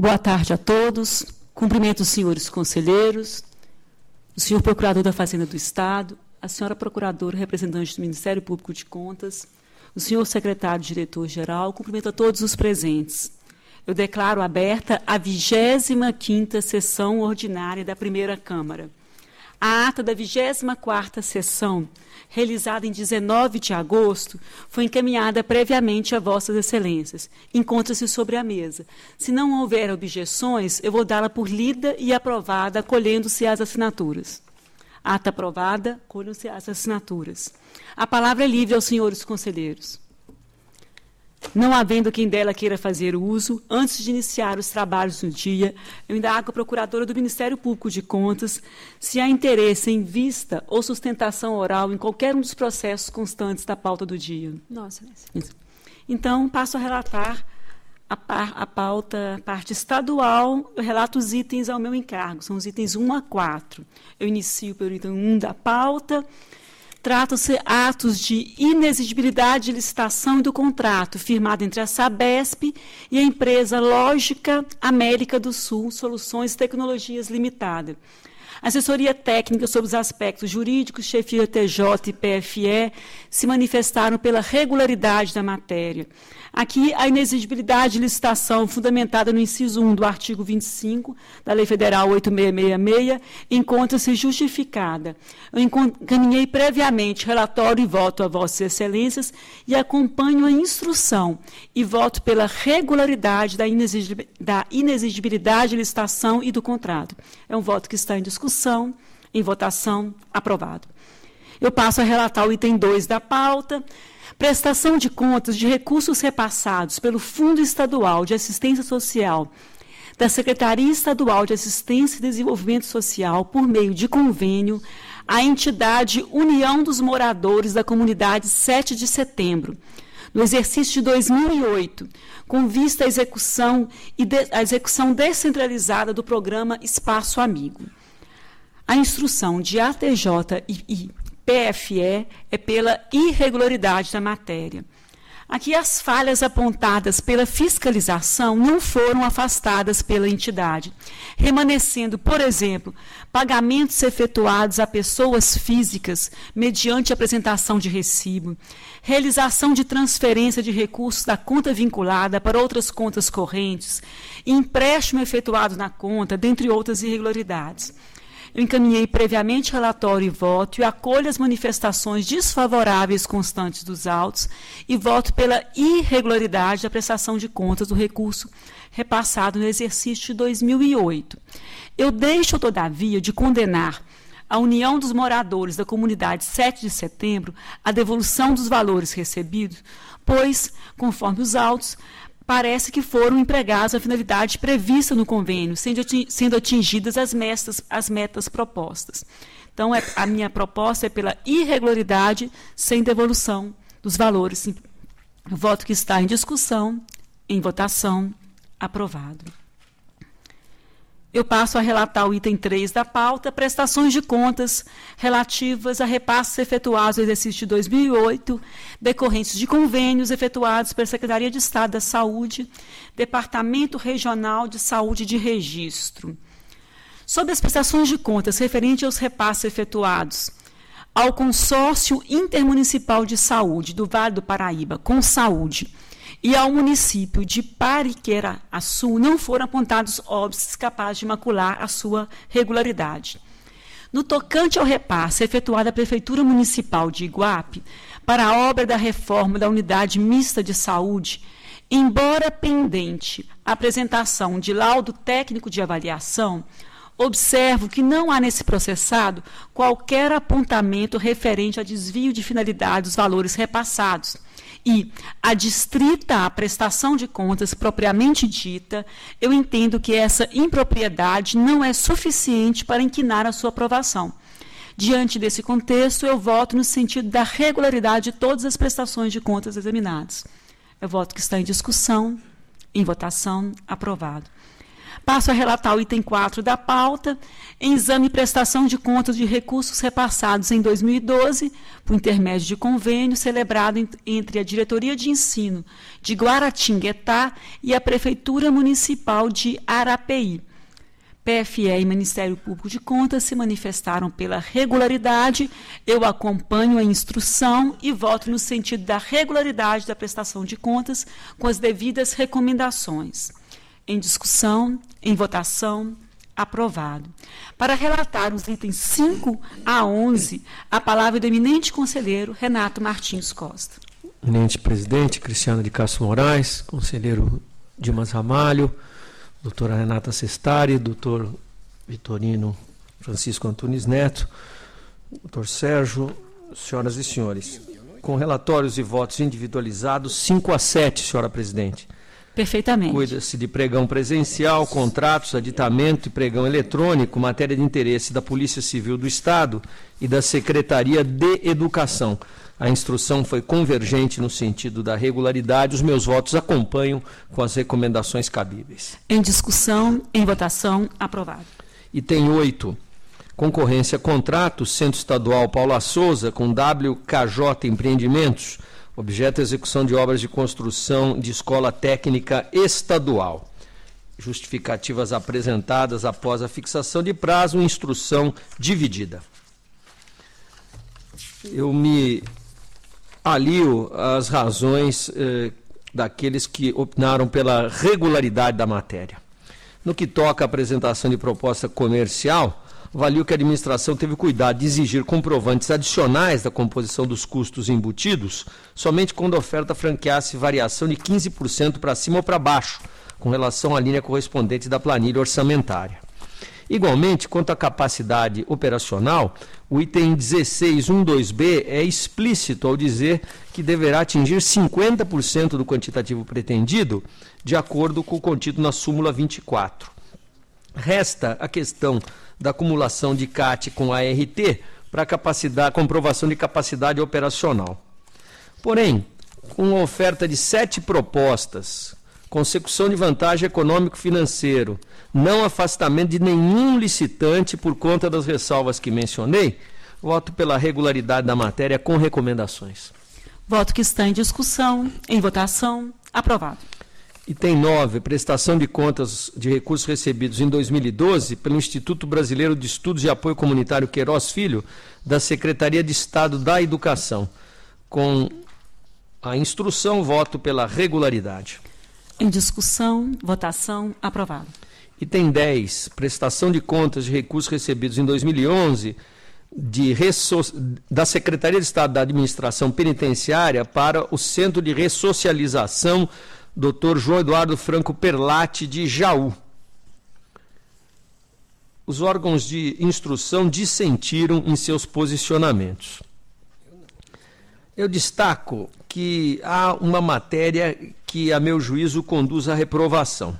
Boa tarde a todos. Cumprimento os senhores conselheiros, o senhor procurador da Fazenda do Estado, a senhora procuradora representante do Ministério Público de Contas, o senhor secretário-diretor-geral, cumprimento a todos os presentes. Eu declaro aberta a 25ª sessão ordinária da Primeira Câmara. A ata da 24ª sessão, realizada em 19 de agosto, foi encaminhada previamente a Vossas Excelências. Encontra-se sobre a mesa. Se não houver objeções, eu vou dá-la por lida e aprovada, acolhendo-se as assinaturas. Ata aprovada, acolham-se as assinaturas. A palavra é livre aos senhores conselheiros. Não havendo quem dela queira fazer uso, antes de iniciar os trabalhos do dia, eu indago a procuradora do Ministério Público de Contas se há interesse em vista ou sustentação oral em qualquer um dos processos constantes da pauta do dia. Nossa, então, passo a relatar a pauta, parte estadual, eu relato os itens ao meu encargo, são os itens 1 a 4. Eu inicio pelo item 1 da pauta. Tratam-se atos de inexigibilidade de licitação e do contrato firmado entre a Sabesp e a empresa Lógica América do Sul Soluções e Tecnologias Limitada. Assessoria técnica sobre os aspectos jurídicos, chefia TJ e PFE se manifestaram pela regularidade da matéria. Aqui, a inexigibilidade de licitação fundamentada no inciso 1 do artigo 25 da Lei Federal 8666 encontra-se justificada. Eu encaminhei previamente relatório e voto a Vossas Excelências e acompanho a instrução e voto pela regularidade da inexigibilidade de licitação e do contrato. É um voto que está em discussão, em votação, aprovado. Eu passo a relatar o item 2 da pauta. Prestação de contas de recursos repassados pelo Fundo Estadual de Assistência Social da Secretaria Estadual de Assistência e Desenvolvimento Social por meio de convênio à entidade União dos Moradores da Comunidade 7 de Setembro, no exercício de 2008, com vista à execução descentralizada do programa Espaço Amigo. A instrução de ATJ e PFE é pela irregularidade da matéria. Aqui as falhas apontadas pela fiscalização não foram afastadas pela entidade, remanescendo, por exemplo, pagamentos efetuados a pessoas físicas mediante apresentação de recibo, realização de transferência de recursos da conta vinculada para outras contas correntes e empréstimo efetuado na conta, dentre outras irregularidades. Eu encaminhei previamente relatório e voto e acolho as manifestações desfavoráveis constantes dos autos e voto pela irregularidade da prestação de contas do recurso repassado no exercício de 2008. Eu deixo, todavia, de condenar a União dos Moradores da Comunidade 7 de Setembro a devolução dos valores recebidos, pois, conforme os autos, parece que foram empregados a finalidade prevista no convênio, sendo atingidas as metas propostas. Então, a minha proposta é pela irregularidade sem devolução dos valores. O voto que está em discussão, em votação, aprovado. Eu passo a relatar o item 3 da pauta, prestações de contas relativas a repasses efetuados no exercício de 2008, decorrentes de convênios efetuados pela Secretaria de Estado da Saúde, Departamento Regional de Saúde de Registro. Sobre as prestações de contas referentes aos repasses efetuados ao Consórcio Intermunicipal de Saúde do Vale do Paraíba, Consaúde, e ao município de Pariquera-Açu não foram apontados óbices capazes de macular a sua regularidade. No tocante ao repasse efetuado à Prefeitura Municipal de Iguape para a obra da reforma da Unidade Mista de Saúde, embora pendente a apresentação de laudo técnico de avaliação, observo que não há nesse processado qualquer apontamento referente a desvio de finalidade dos valores repassados, e, adstrita à prestação de contas propriamente dita, eu entendo que essa impropriedade não é suficiente para inquinar a sua aprovação. Diante desse contexto, eu voto no sentido da regularidade de todas as prestações de contas examinadas. É o voto que está em discussão, em votação, aprovado. Passo a relatar o item 4 da pauta, em exame e prestação de contas de recursos repassados em 2012, por intermédio de convênio celebrado entre a Diretoria de Ensino de Guaratinguetá e a Prefeitura Municipal de Arapeí. PFE e Ministério Público de Contas se manifestaram pela regularidade, eu acompanho a instrução e voto no sentido da regularidade da prestação de contas com as devidas recomendações. Em discussão, em votação, aprovado. Para relatar os itens 5 a 11, a palavra é do eminente conselheiro Renato Martins Costa. Eminente presidente Cristiano de Castro Moraes, conselheiro Dimas Ramalho, doutora Renata Sestari, doutor Vitorino Francisco Antunes Neto, doutor Sérgio, senhoras e senhores, com relatórios e votos individualizados, 5 a 7, senhora presidente. Perfeitamente. Cuida-se de pregão presencial, contratos, aditamento e pregão eletrônico, matéria de interesse da Polícia Civil do Estado e da Secretaria de Educação. A instrução foi convergente no sentido da regularidade. Os meus votos acompanham com as recomendações cabíveis. Em discussão, em votação, aprovado. Item 8. Concorrência contrato, Centro Estadual Paula Souza, com WKJ Empreendimentos, objeto execução de obras de construção de escola técnica estadual. Justificativas apresentadas após a fixação de prazo, instrução dividida. Eu me alio às razões daqueles que opinaram pela regularidade da matéria. No que toca à apresentação de proposta comercial, avalio que a administração teve cuidado de exigir comprovantes adicionais da composição dos custos embutidos somente quando a oferta franqueasse variação de 15% para cima ou para baixo, com relação à linha correspondente da planilha orçamentária. Igualmente, quanto à capacidade operacional, o item 16.12b é explícito ao dizer que deverá atingir 50% do quantitativo pretendido, de acordo com o contido na súmula 24. Resta a questão da acumulação de CAT com ART para comprovação de capacidade operacional. Porém, com a oferta de 7 propostas, consecução de vantagem econômico-financeiro, não afastamento de nenhum licitante por conta das ressalvas que mencionei, voto pela regularidade da matéria com recomendações. Voto que está em discussão, em votação, aprovado. Item 9, prestação de contas de recursos recebidos em 2012 pelo Instituto Brasileiro de Estudos e Apoio Comunitário Queiroz Filho, da Secretaria de Estado da Educação. Com a instrução, voto pela regularidade. Em discussão, votação, aprovado. Item 10, prestação de contas de recursos recebidos em 2011 da Secretaria de Estado da Administração Penitenciária para o Centro de Ressocialização Dr. João Eduardo Franco Perlatti, de Jaú. Os órgãos de instrução dissentiram em seus posicionamentos. Eu destaco que há uma matéria que, a meu juízo, conduz à reprovação.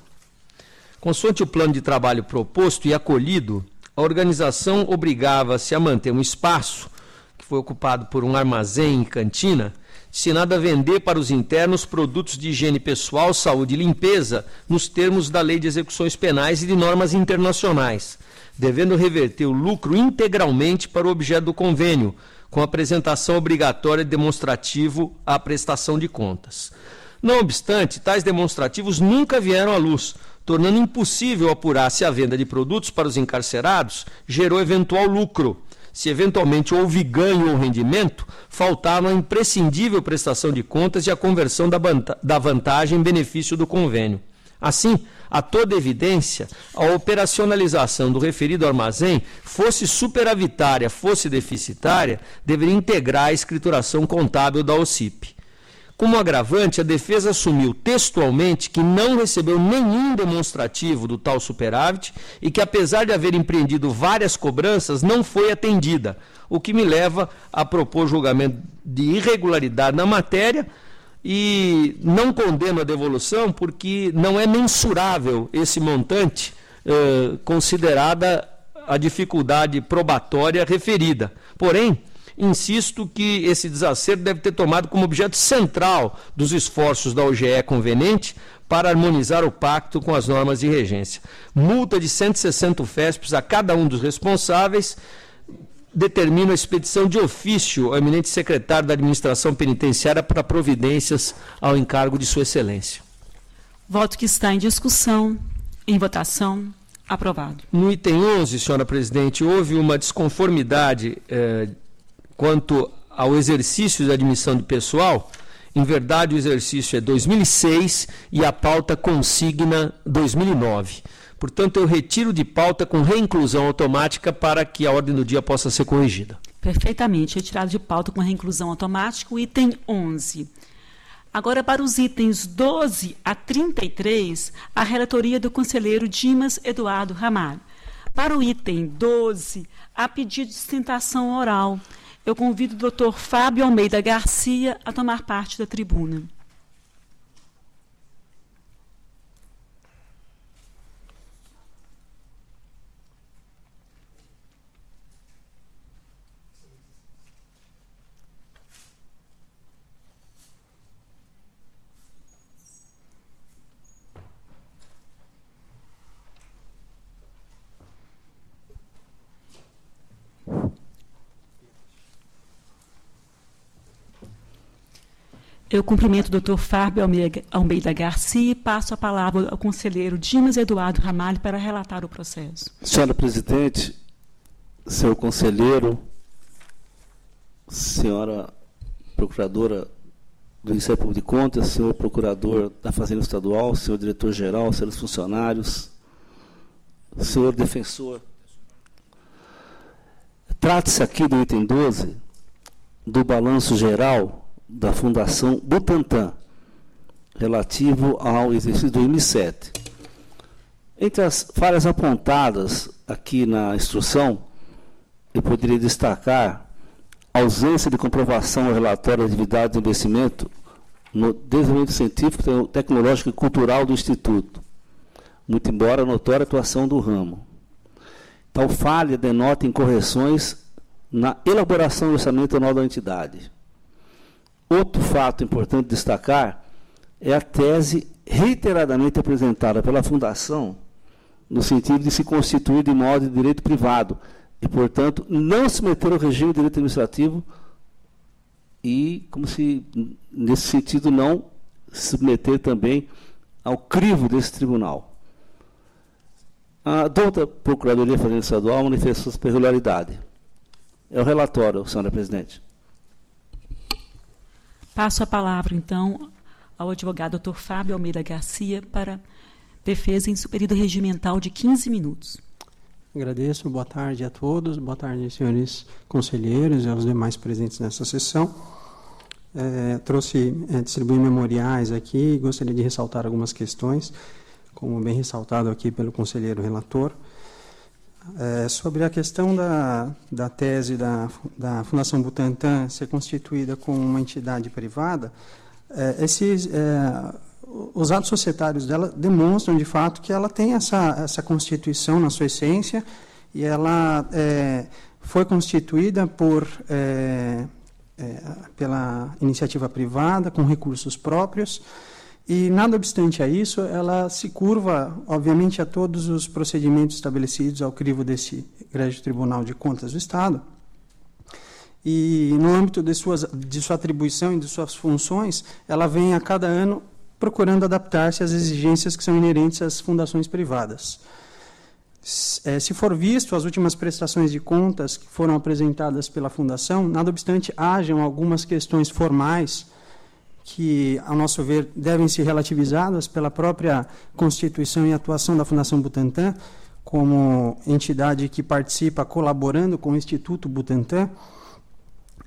Consoante o plano de trabalho proposto e acolhido, a organização obrigava-se a manter um espaço, que foi ocupado por um armazém e cantina, destinado a vender para os internos produtos de higiene pessoal, saúde e limpeza, nos termos da Lei de Execuções Penais e de normas internacionais, devendo reverter o lucro integralmente para o objeto do convênio, com apresentação obrigatória de demonstrativo à prestação de contas. Não obstante, tais demonstrativos nunca vieram à luz, tornando impossível apurar se a venda de produtos para os encarcerados gerou eventual lucro. Se eventualmente houve ganho ou rendimento, faltaram a imprescindível prestação de contas e a conversão da vantagem em benefício do convênio. Assim, a toda evidência, a operacionalização do referido armazém, fosse superavitária, fosse deficitária, deveria integrar a escrituração contábil da OCIP. Como agravante, a defesa assumiu textualmente que não recebeu nenhum demonstrativo do tal superávit e que, apesar de haver empreendido várias cobranças, não foi atendida, o que me leva a propor julgamento de irregularidade na matéria e não condeno a devolução porque não é mensurável esse montante, considerada a dificuldade probatória referida. Porém, insisto que esse desacerto deve ter tomado como objeto central dos esforços da OGE conveniente para harmonizar o pacto com as normas de regência. Multa de 160 UFESPs a cada um dos responsáveis, determina a expedição de ofício ao eminente secretário da Administração Penitenciária para providências ao encargo de Sua Excelência. Voto que está em discussão, em votação, aprovado. No item 11, senhora presidente, houve uma desconformidade quanto ao exercício da admissão de pessoal. Em verdade, o exercício é 2006 e a pauta consigna 2009. Portanto, eu retiro de pauta com reinclusão automática para que a ordem do dia possa ser corrigida. Perfeitamente. Retirado de pauta com reinclusão automática o item 11. Agora, para os itens 12 a 33, a relatoria do conselheiro Dimas Eduardo Ramalho. Para o item 12, há pedido de sustentação oral. Eu convido o doutor Fábio Almeida Garcia a tomar parte da tribuna. Eu cumprimento o doutor Fábio Almeida Garcia e passo a palavra ao conselheiro Dimas Eduardo Ramalho para relatar o processo. Senhora presidente, senhor conselheiro, senhora procuradora do Ministério Público de Contas, senhor procurador da Fazenda Estadual, senhor diretor-geral, senhores funcionários, senhor defensor. Trata-se aqui do item 12, do balanço geral da Fundação Butantan, relativo ao exercício de 2007. Entre as falhas apontadas aqui na instrução, eu poderia destacar a ausência de comprovação ao relatório de atividade de investimento no desenvolvimento científico, tecnológico e cultural do Instituto, muito embora a notória atuação do ramo. Tal falha denota incorreções na elaboração do orçamento anual da entidade. Outro fato importante destacar é a tese reiteradamente apresentada pela Fundação no sentido de se constituir de modo de direito privado e, portanto, não se meter ao regime de direito administrativo e, como se, nesse sentido, não se submeter também ao crivo desse tribunal. A douta Procuradoria Fazenda Estadual manifestou sua irregularidade. É o relatório, senhora presidente. Passo a palavra, então, ao advogado doutor Fábio Almeida Garcia para defesa em período regimental de 15 minutos. Agradeço. Boa tarde a todos. Boa tarde, senhores conselheiros e aos demais presentes nessa sessão. Distribuí memoriais aqui e gostaria de ressaltar algumas questões, como bem ressaltado aqui pelo conselheiro relator. Sobre a questão da tese da Fundação Butantan ser constituída como uma entidade privada, os atos societários dela demonstram, de fato, que ela tem essa constituição na sua essência e ela foi constituída pela iniciativa privada, com recursos próprios. E, nada obstante a isso, ela se curva, obviamente, a todos os procedimentos estabelecidos ao crivo desse Egrégio Tribunal de Contas do Estado. E, no âmbito de sua atribuição e de suas funções, ela vem, a cada ano, procurando adaptar-se às exigências que são inerentes às fundações privadas. Se for visto, as últimas prestações de contas que foram apresentadas pela Fundação, nada obstante, hajam algumas questões formais que, ao nosso ver, devem ser relativizadas pela própria constituição e atuação da Fundação Butantan, como entidade que participa colaborando com o Instituto Butantan,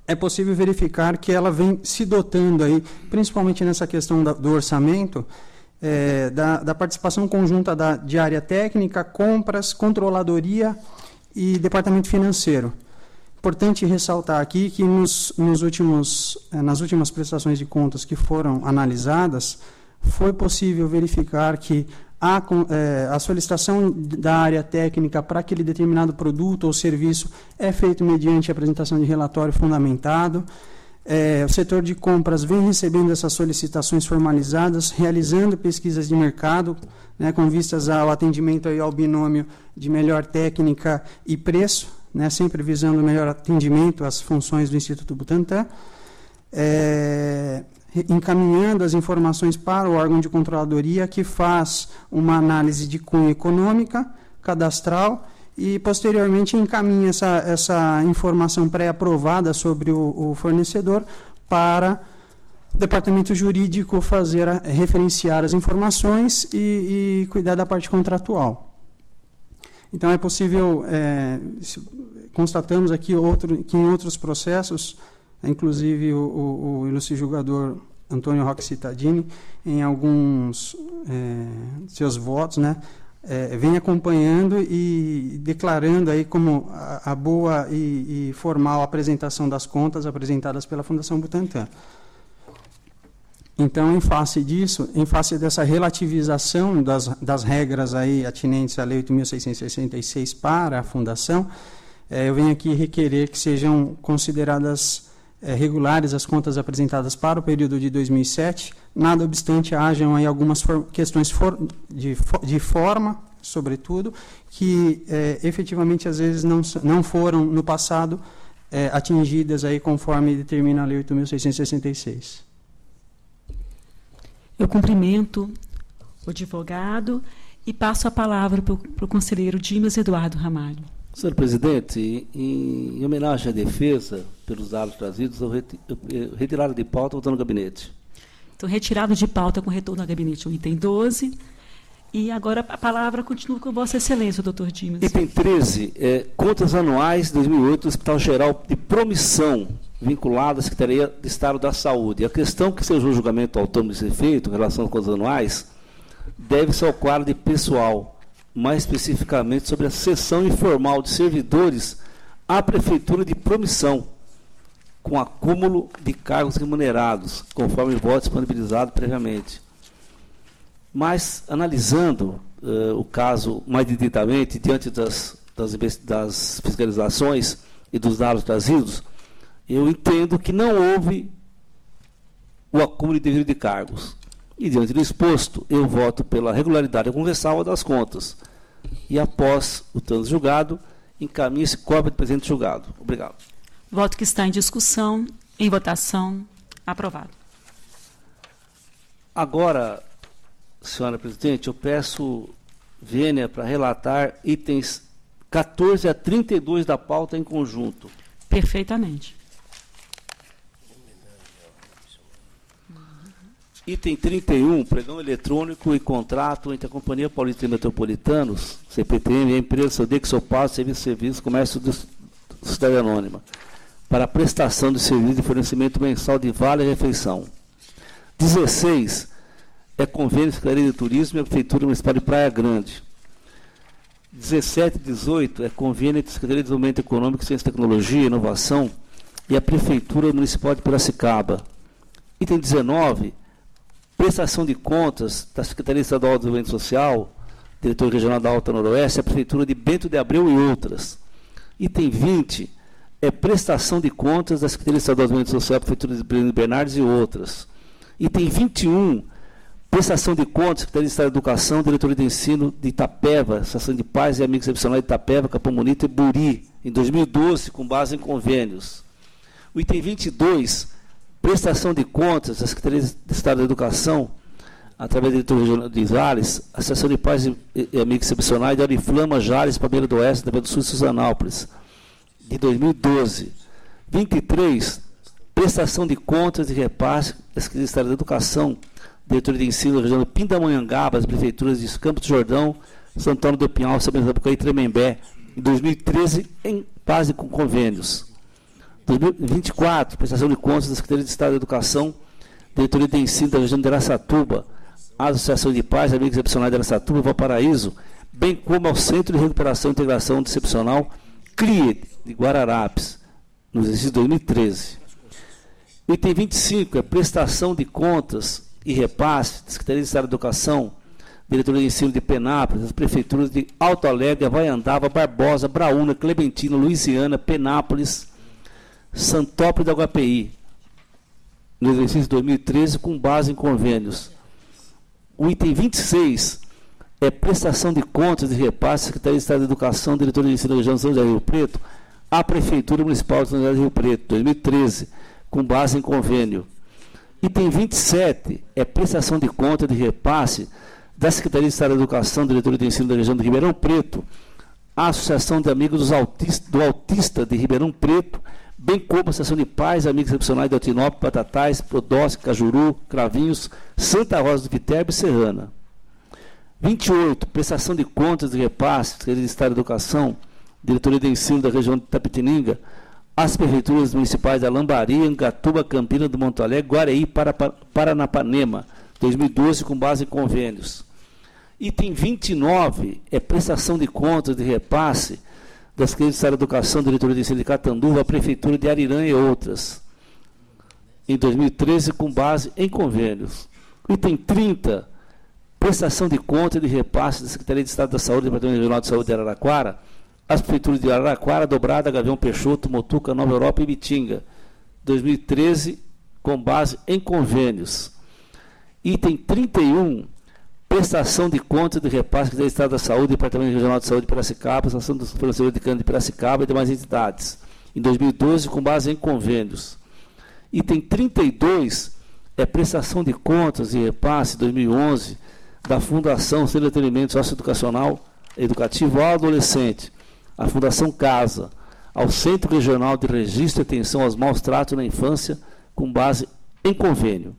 é possível verificar que ela vem se dotando, aí, principalmente nessa questão do orçamento, da participação conjunta de área técnica, compras, controladoria e departamento financeiro. Importante ressaltar aqui que nas últimas prestações de contas que foram analisadas, foi possível verificar que A solicitação da área técnica para aquele determinado produto ou serviço é feito mediante a apresentação de relatório fundamentado. O setor de compras vem recebendo essas solicitações formalizadas, realizando pesquisas de mercado, né, com vistas ao atendimento aí ao binômio de melhor técnica e preço, né, sempre visando o melhor atendimento às funções do Instituto Butantan, encaminhando as informações para o órgão de controladoria, que faz uma análise de cunho econômica, cadastral, e, posteriormente, encaminha essa informação pré-aprovada sobre o fornecedor para o departamento jurídico referenciar as informações e cuidar da parte contratual. Então, é possível, constatamos aqui que em outros processos, inclusive o ilustre julgador Antônio Roque Cittadini, em alguns seus votos, né, vem acompanhando e declarando aí como a boa e formal apresentação das contas apresentadas pela Fundação Butantan. Então, em face disso, em face dessa relativização das regras aí atinentes à Lei 8.666 para a Fundação, eu venho aqui requerer que sejam consideradas regulares as contas apresentadas para o período de 2007, nada obstante hajam aí algumas questões de forma, sobretudo, que efetivamente às vezes não foram no passado atingidas aí conforme determina a Lei 8.666. Eu cumprimento o advogado e passo a palavra para o conselheiro Dimas Eduardo Ramalho. Senhor presidente, em homenagem à defesa pelos dados trazidos, eu retirado de pauta, voltando no gabinete. Então, retirado de pauta com retorno ao gabinete, o item 12. E agora a palavra continua com Vossa Excelência, doutor Dimas. Item 13, contas anuais de 2008 do Hospital Geral de Promissão, vinculado à Secretaria de Estado da Saúde. A questão que seja o julgamento autônomo desse efeito, em relação às contas anuais, deve-se ao quadro de pessoal, mais especificamente sobre a cessão informal de servidores à Prefeitura de Promissão, com acúmulo de cargos remunerados, conforme o voto disponibilizado previamente. Mas, analisando o caso mais diretamente, diante das fiscalizações e dos dados trazidos, eu entendo que não houve o acúmulo indevido de cargos. E, diante do exposto, eu voto pela regularidade convencional das contas. E, após o trânsito julgado, encaminhe-se cópia do presente julgado. Obrigado. Voto que está em discussão, em votação, aprovado. Agora, senhora presidente, eu peço vênia para relatar itens 14 a 32 da pauta em conjunto. Perfeitamente. Item 31, pregão eletrônico e contrato entre a Companhia Paulista de Metropolitanos, CPTM, e a empresa Sodexo-Passo, Serviço, Comércio de Sociedade Anônima, para a prestação de serviço de fornecimento mensal de vale e refeição. 16, convênio Secretaria de Turismo e a Prefeitura Municipal de Praia Grande. 17 e 18, convênio entre a Secretaria de Desenvolvimento Econômico, Ciência, Tecnologia e Inovação e a Prefeitura Municipal de Piracicaba. Item 19, prestação de contas da Secretaria Estadual de Desenvolvimento Social, Diretor Regional da Alta Noroeste, a Prefeitura de Bento de Abreu e outras. Item 20, prestação de contas da Secretaria Estadual de Desenvolvimento Social, a Prefeitura de Breno Bernardes e outras. Item 21, prestação de contas da Secretaria de Estado de Educação, Diretoria de Ensino de Itapeva, Associação de Pais e Amigos Excepcionais de Itapeva, Capão Bonito e Buri, em 2012, com base em convênios. O item 22, prestação de contas da Secretaria de Estado da Educação, através da Diretoria Regional de Jales, Associação de Pais e Amigos Excepcionais de Oriflama, Jales, Palmeira do Oeste, Palmeira do Sul e Suzanópolis, de 2012. 23, prestação de contas e repasse da Secretaria de Estado da Educação, Diretoria de Ensino da região do Pindamonhangaba, as prefeituras de Campos do Jordão, Santo Antônio do Pinhal, São Bento do Apucaí e Tremembé, em 2013, em base com convênios. 2024, prestação de contas da Secretaria de Estado da Educação, Diretoria de Ensino da região de Araçatuba, a Associação de Pais e Amigos Excepcionais de Araçatuba, Valparaíso, bem como ao Centro de Recuperação e Integração Excepcional, CRIE, de Guararapes, no exercício de 2013. Item 25, prestação de contas e repasse da Secretaria de Estado da Educação, Diretoria de Ensino de Penápolis, as prefeituras de Alto Alegre, Havaiandava, Barbosa, Braúna, Clementina, Luisiana, Penápolis, Santópolis da Guapeí, no exercício 2013, com base em convênios. O item 26 é prestação de contas de repasse, Secretaria de Estado de Educação, Diretoria de Ensino da Região de São José do Rio Preto, à Prefeitura Municipal de São José do Rio Preto, 2013, com base em convênio. Item 27 é prestação de conta de repasse da Secretaria de Estado da Educação, Diretoria de Ensino da Região de Ribeirão Preto, à Associação de Amigos do Autista de Ribeirão Preto, bem como a Associação de Pais, Amigos Excepcionais de Altinópolis, Batatais, Prodócio, Cajuru, Cravinhos, Santa Rosa do Viterbo e Serrana. 28, prestação de contas de repasse, Secretaria de Estado da Educação, Diretoria de Ensino da Região de Itapetininga, às prefeituras municipais de Lambari, Angatuba, Campina do Monte Alegre, Guareí, Paranapanema, 2012, com base em convênios. Item 29 é prestação de contas de repasse da Secretaria de Estado da Educação, Diretoria de Ensino de Catanduva, a Prefeitura de Arirã e outras, em 2013, com base em convênios. Item 30, prestação de conta de repasse da Secretaria de Estado da Saúde, Departamento Regional de Saúde de Araraquara, as prefeituras de Araraquara, Dobrada, Gavião Peixoto, Motuca, Nova Europa e Bitinga, 2013, com base em convênios. Item 31, prestação de conta de repasse do Estado da Saúde, Departamento Regional de Saúde de Piracicaba, Associação dos Professores de Cana de Piracicaba e demais entidades, em 2012, com base em convênios. Item 32 é prestação de contas e repasse 2011 da Fundação Centro de Atendimento Socioeducacional Educativo ao Adolescente, a Fundação Casa, ao Centro Regional de Registro e Atenção aos Maus Tratos na Infância, com base em convênio.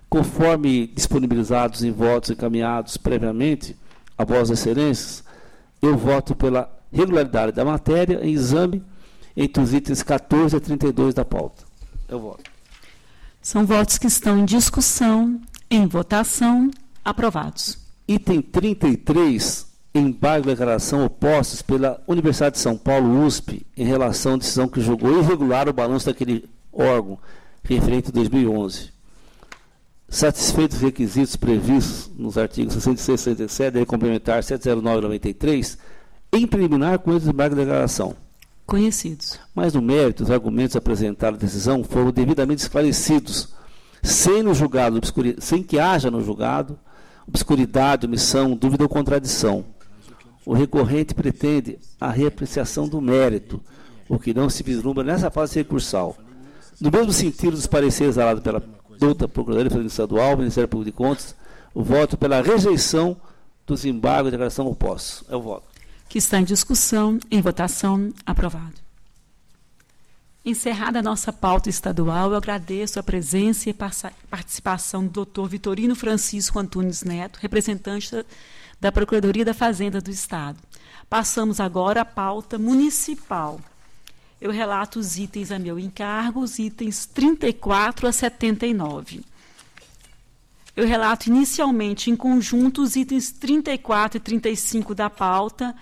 Conforme disponibilizados em votos encaminhados previamente a Vossas Excelências, eu voto pela regularidade da matéria em exame entre os itens 14 a 32 da pauta. Eu voto. São votos que estão em discussão, em votação, aprovados. Item 33, embargo de declaração opostos pela Universidade de São Paulo, USP, em relação à decisão que julgou irregular o balanço daquele órgão referente a 2011. Satisfeitos os requisitos previstos nos artigos 66 e 67 da Lei Complementar 709/93, em preliminar com eles embargo de declaração. Conhecidos. Mas no mérito, os argumentos apresentados na decisão foram devidamente esclarecidos, sem que haja no julgado obscuridade, omissão, dúvida ou contradição. O recorrente pretende a reapreciação do mérito, o que não se vislumbra nessa fase recursal. No mesmo sentido dos pareceres dadados pela douta Procuradoria Federal Estadual, Ministério Público de Contas, o voto pela rejeição dos embargos de declaração opostos. É o voto. Que está em discussão, em votação, aprovado. Encerrada a nossa pauta estadual, eu agradeço a presença e participação do Dr. Vitorino Francisco Antunes Neto, representante da Procuradoria da Fazenda do Estado. Passamos agora à pauta municipal. Eu relato os itens a meu encargo, os itens 34 a 79. Eu relato inicialmente em conjunto os itens 34 e 35 da pauta,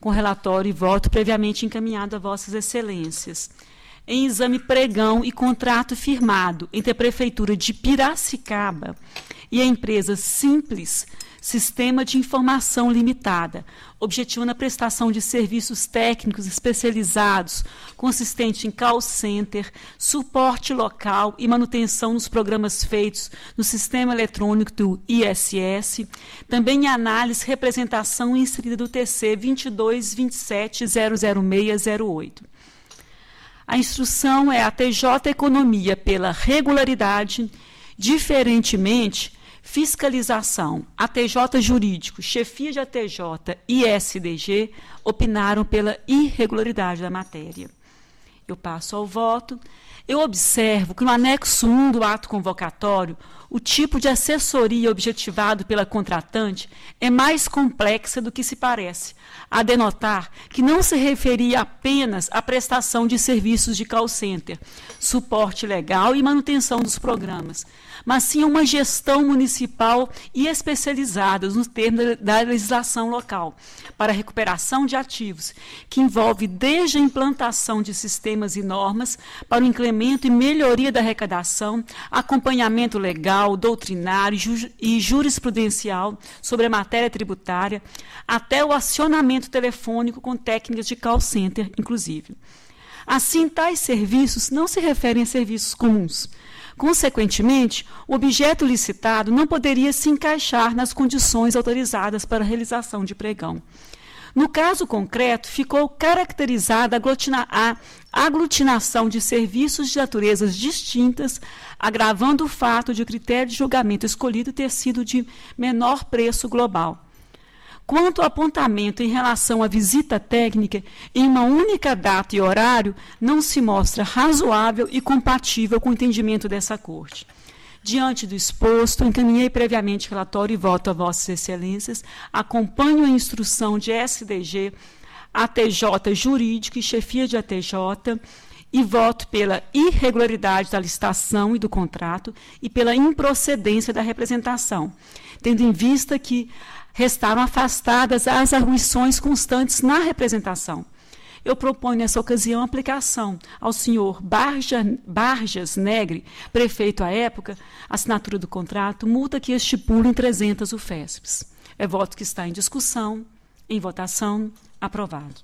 com relatório e voto previamente encaminhado a Vossas Excelências. Em exame pregão e contrato firmado entre a Prefeitura de Piracicaba e a empresa Simples Sistema de Informação Limitada, objetivando a prestação de serviços técnicos especializados, consistente em call center, suporte local e manutenção nos programas feitos no sistema eletrônico do ISS, também em análise e representação inserida do TC 2227000608. A instrução é a TJ Economia pela regularidade, diferentemente, fiscalização, ATJ Jurídico, chefia de ATJ e SDG opinaram pela irregularidade da matéria. Eu passo ao voto. Eu observo que no anexo 1 do ato convocatório, o tipo de assessoria objetivado pela contratante é mais complexa do que se parece, a denotar que não se referia apenas à prestação de serviços de call center, suporte legal e manutenção dos programas, mas sim a uma gestão municipal e especializada nos termos da legislação local para a recuperação de ativos, que envolve desde a implantação de sistemas e normas para o incremento e melhoria da arrecadação, acompanhamento legal, doutrinário e jurisprudencial sobre a matéria tributária, até o acionamento telefônico com técnicas de call center, inclusive. Assim, tais serviços não se referem a serviços comuns. Consequentemente, o objeto licitado não poderia se encaixar nas condições autorizadas para a realização de pregão. No caso concreto, ficou caracterizada a aglutinação de serviços de naturezas distintas, agravando o fato de o critério de julgamento escolhido ter sido de menor preço global. Quanto ao apontamento em relação à visita técnica, em uma única data e horário, não se mostra razoável e compatível com o entendimento dessa Corte. Diante do exposto, encaminhei previamente relatório e voto a Vossas Excelências, acompanho a instrução de SDG, ATJ Jurídico e Chefia de ATJ, e voto pela irregularidade da licitação e do contrato e pela improcedência da representação, tendo em vista que restaram afastadas as arguições constantes na representação. Eu proponho, nessa ocasião, a aplicação ao senhor Barjas Negre, prefeito à época, assinatura do contrato, multa que estipula em 300 UFESPs. É voto que está em discussão, em votação, aprovado.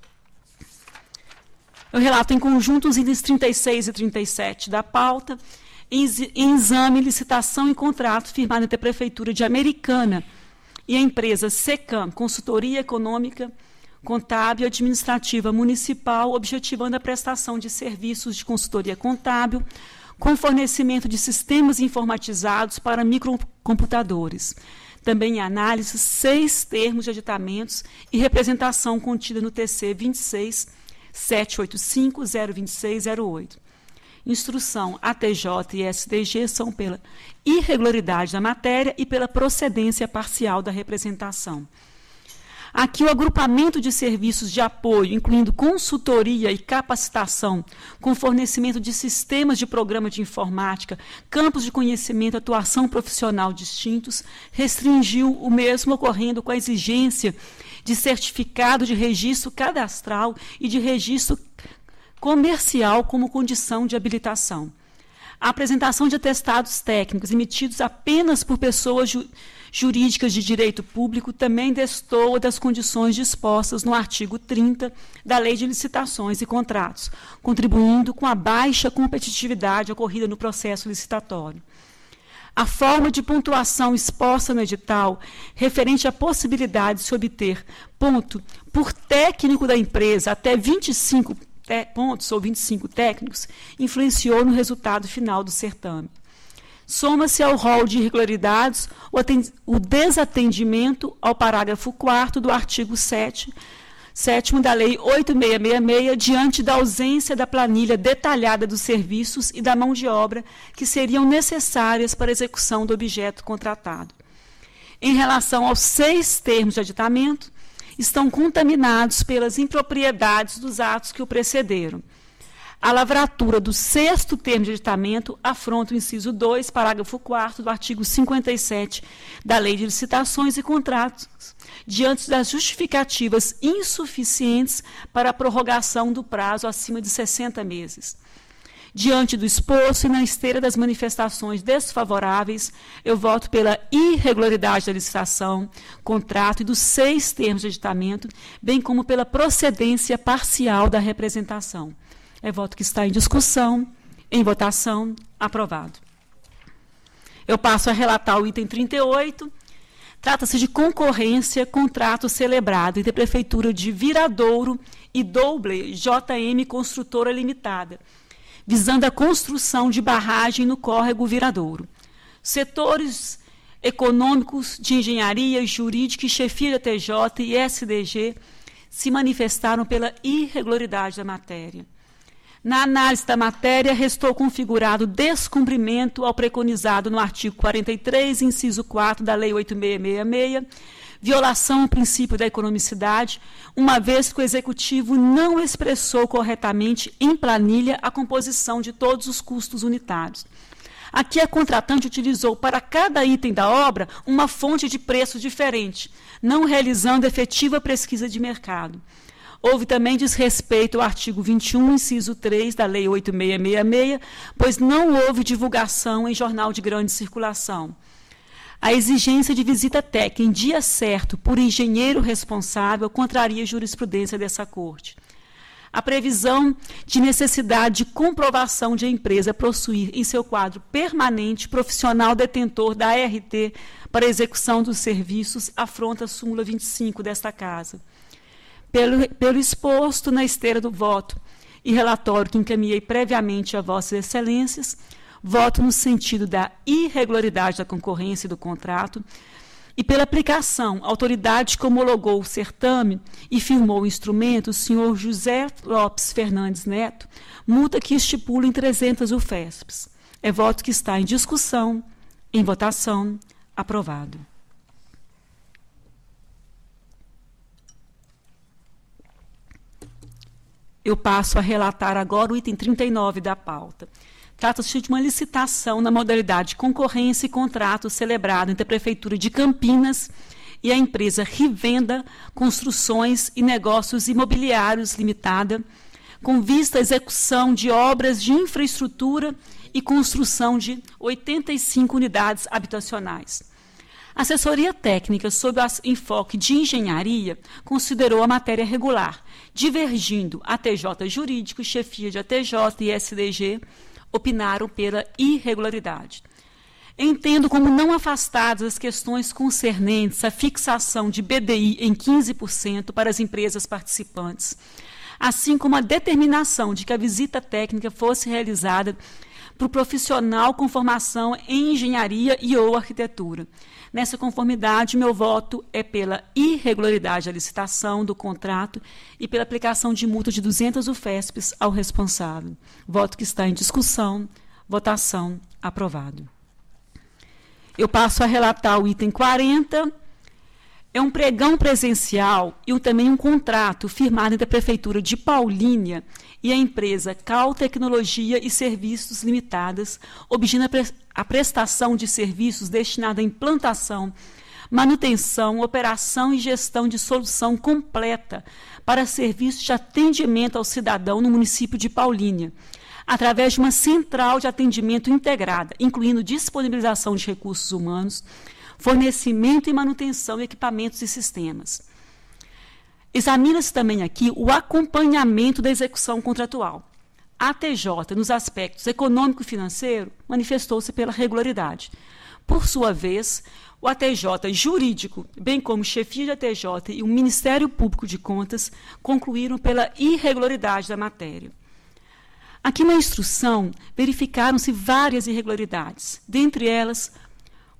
Eu relato em conjunto os itens 36 e 37 da pauta, em exame, licitação e contrato firmado entre a Prefeitura de Americana e a empresa SECAM, Consultoria Econômica, Contábil e Administrativa Municipal, objetivando a prestação de serviços de consultoria contábil, com fornecimento de sistemas informatizados para microcomputadores. Também em análise, 6 termos de aditamentos e representação contida no TC 26.785.026.08. Instrução ATJ e SDG são pela irregularidade da matéria e pela procedência parcial da representação. Aqui o agrupamento de serviços de apoio, incluindo consultoria e capacitação, com fornecimento de sistemas de programa de informática, campos de conhecimento e atuação profissional distintos, restringiu o mesmo ocorrendo com a exigência de certificado de registro cadastral e de registro comercial como condição de habilitação. A apresentação de atestados técnicos emitidos apenas por pessoas jurídicas de direito público também destoa das condições dispostas no artigo 30 da Lei de Licitações e Contratos, contribuindo com a baixa competitividade ocorrida no processo licitatório. A forma de pontuação exposta no edital, referente à possibilidade de se obter ponto por técnico da empresa até 25 pontos ou 25 técnicos, influenciou no resultado final do certame. Soma-se ao rol de irregularidades o desatendimento ao parágrafo 4º do artigo 7º da Lei 8666, diante da ausência da planilha detalhada dos serviços e da mão de obra que seriam necessárias para a execução do objeto contratado. Em relação aos 6 termos de aditamento, estão contaminados pelas impropriedades dos atos que o precederam. A lavratura do 6º termo de aditamento afronta o inciso 2, parágrafo 4º do artigo 57 da Lei de Licitações e Contratos, diante das justificativas insuficientes para a prorrogação do prazo acima de 60 meses. Diante do exposto e na esteira das manifestações desfavoráveis, eu voto pela irregularidade da licitação, contrato e dos 6 termos de aditamento, bem como pela procedência parcial da representação. É voto que está em discussão, em votação, aprovado. Eu passo a relatar o item 38. Trata-se de concorrência, contrato celebrado entre a Prefeitura de Viradouro e Doble JM Construtora Limitada, visando a construção de barragem no córrego Viradouro. Setores econômicos, de engenharia, jurídica e chefia da TJ e SDG se manifestaram pela irregularidade da matéria. Na análise da matéria, restou configurado descumprimento ao preconizado no artigo 43, inciso 4 da Lei 8666, violação ao princípio da economicidade, uma vez que o Executivo não expressou corretamente em planilha a composição de todos os custos unitários. Aqui a contratante utilizou para cada item da obra uma fonte de preço diferente, não realizando efetiva pesquisa de mercado. Houve também desrespeito ao artigo 21, inciso 3 da Lei 8666, pois não houve divulgação em jornal de grande circulação. A exigência de visita técnica em dia certo por engenheiro responsável contraria a jurisprudência dessa Corte. A previsão de necessidade de comprovação de a empresa possuir em seu quadro permanente profissional detentor da ART para execução dos serviços afronta a súmula 25 desta Casa. Pelo exposto na esteira do voto e relatório que encaminhei previamente a Vossas Excelências, voto no sentido da irregularidade da concorrência e do contrato, e pela aplicação, a autoridade que homologou o certame e firmou o instrumento, o senhor José Lopes Fernandes Neto, multa que estipula em 300 UFESPs. É voto que está em discussão, em votação, aprovado. Eu passo a relatar agora o item 39 da pauta. Trata-se de uma licitação na modalidade de concorrência e contrato celebrado entre a Prefeitura de Campinas e a empresa Rivenda Construções e Negócios Imobiliários Limitada, com vista à execução de obras de infraestrutura e construção de 85 unidades habitacionais. A assessoria técnica, sob o enfoque de engenharia, considerou a matéria regular, divergindo ATJ jurídico, chefia de ATJ e SDG, opinaram pela irregularidade. Entendo como não afastadas as questões concernentes à fixação de BDI em 15% para as empresas participantes, assim como a determinação de que a visita técnica fosse realizada por profissional com formação em engenharia e ou arquitetura. Nessa conformidade, meu voto é pela irregularidade da licitação do contrato e pela aplicação de multa de 200 UFESPs ao responsável. Voto que está em discussão, votação, aprovado. Eu passo a relatar o item 40. É um pregão presencial e também um contrato firmado entre a Prefeitura de Paulínia e a empresa Cal Tecnologia e Serviços Limitadas, obtendo a prestação de serviços destinada à implantação, manutenção, operação e gestão de solução completa para serviços de atendimento ao cidadão no município de Paulínia, através de uma central de atendimento integrada, incluindo disponibilização de recursos humanos, fornecimento e manutenção de equipamentos e sistemas. Examina-se também aqui o acompanhamento da execução contratual. A ATJ, nos aspectos econômico e financeiro, manifestou-se pela regularidade. Por sua vez, o ATJ jurídico, bem como chefia de ATJ e o Ministério Público de Contas, concluíram pela irregularidade da matéria. Aqui na instrução, verificaram-se várias irregularidades, dentre elas,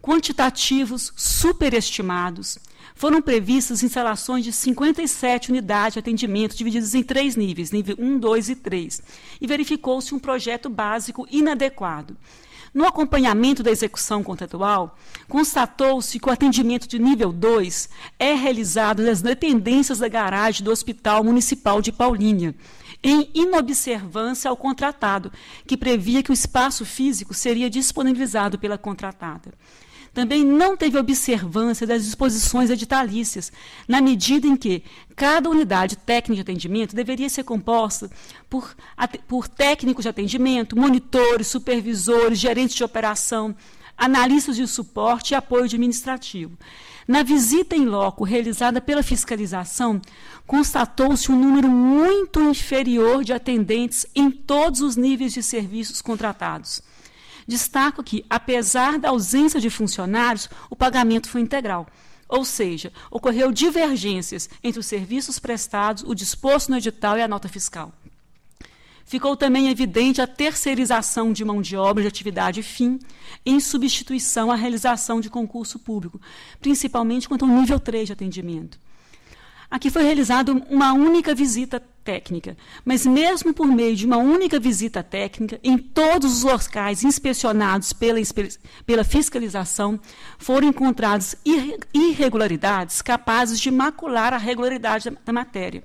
quantitativos superestimados. Foram previstas instalações de 57 unidades de atendimento, divididas em 3 níveis, nível 1, 2 e 3, e verificou-se um projeto básico inadequado. No acompanhamento da execução contratual, constatou-se que o atendimento de nível 2 é realizado nas dependências da garagem do Hospital Municipal de Paulínia, em inobservância ao contratado, que previa que o espaço físico seria disponibilizado pela contratada. Também não teve observância das disposições editalícias, na medida em que cada unidade técnica de atendimento deveria ser composta por técnicos de atendimento, monitores, supervisores, gerentes de operação, analistas de suporte e apoio administrativo. Na visita em loco realizada pela fiscalização, constatou-se um número muito inferior de atendentes em todos os níveis de serviços contratados. Destaco que, apesar da ausência de funcionários, o pagamento foi integral. Ou seja, ocorreu divergências entre os serviços prestados, o disposto no edital e a nota fiscal. Ficou também evidente a terceirização de mão de obra de atividade fim em substituição à realização de concurso público, principalmente quanto ao nível 3 de atendimento. Aqui foi realizada uma única visita técnica, mas mesmo por meio de uma única visita técnica, em todos os locais inspecionados pela fiscalização, foram encontradas irregularidades capazes de macular a regularidade da matéria.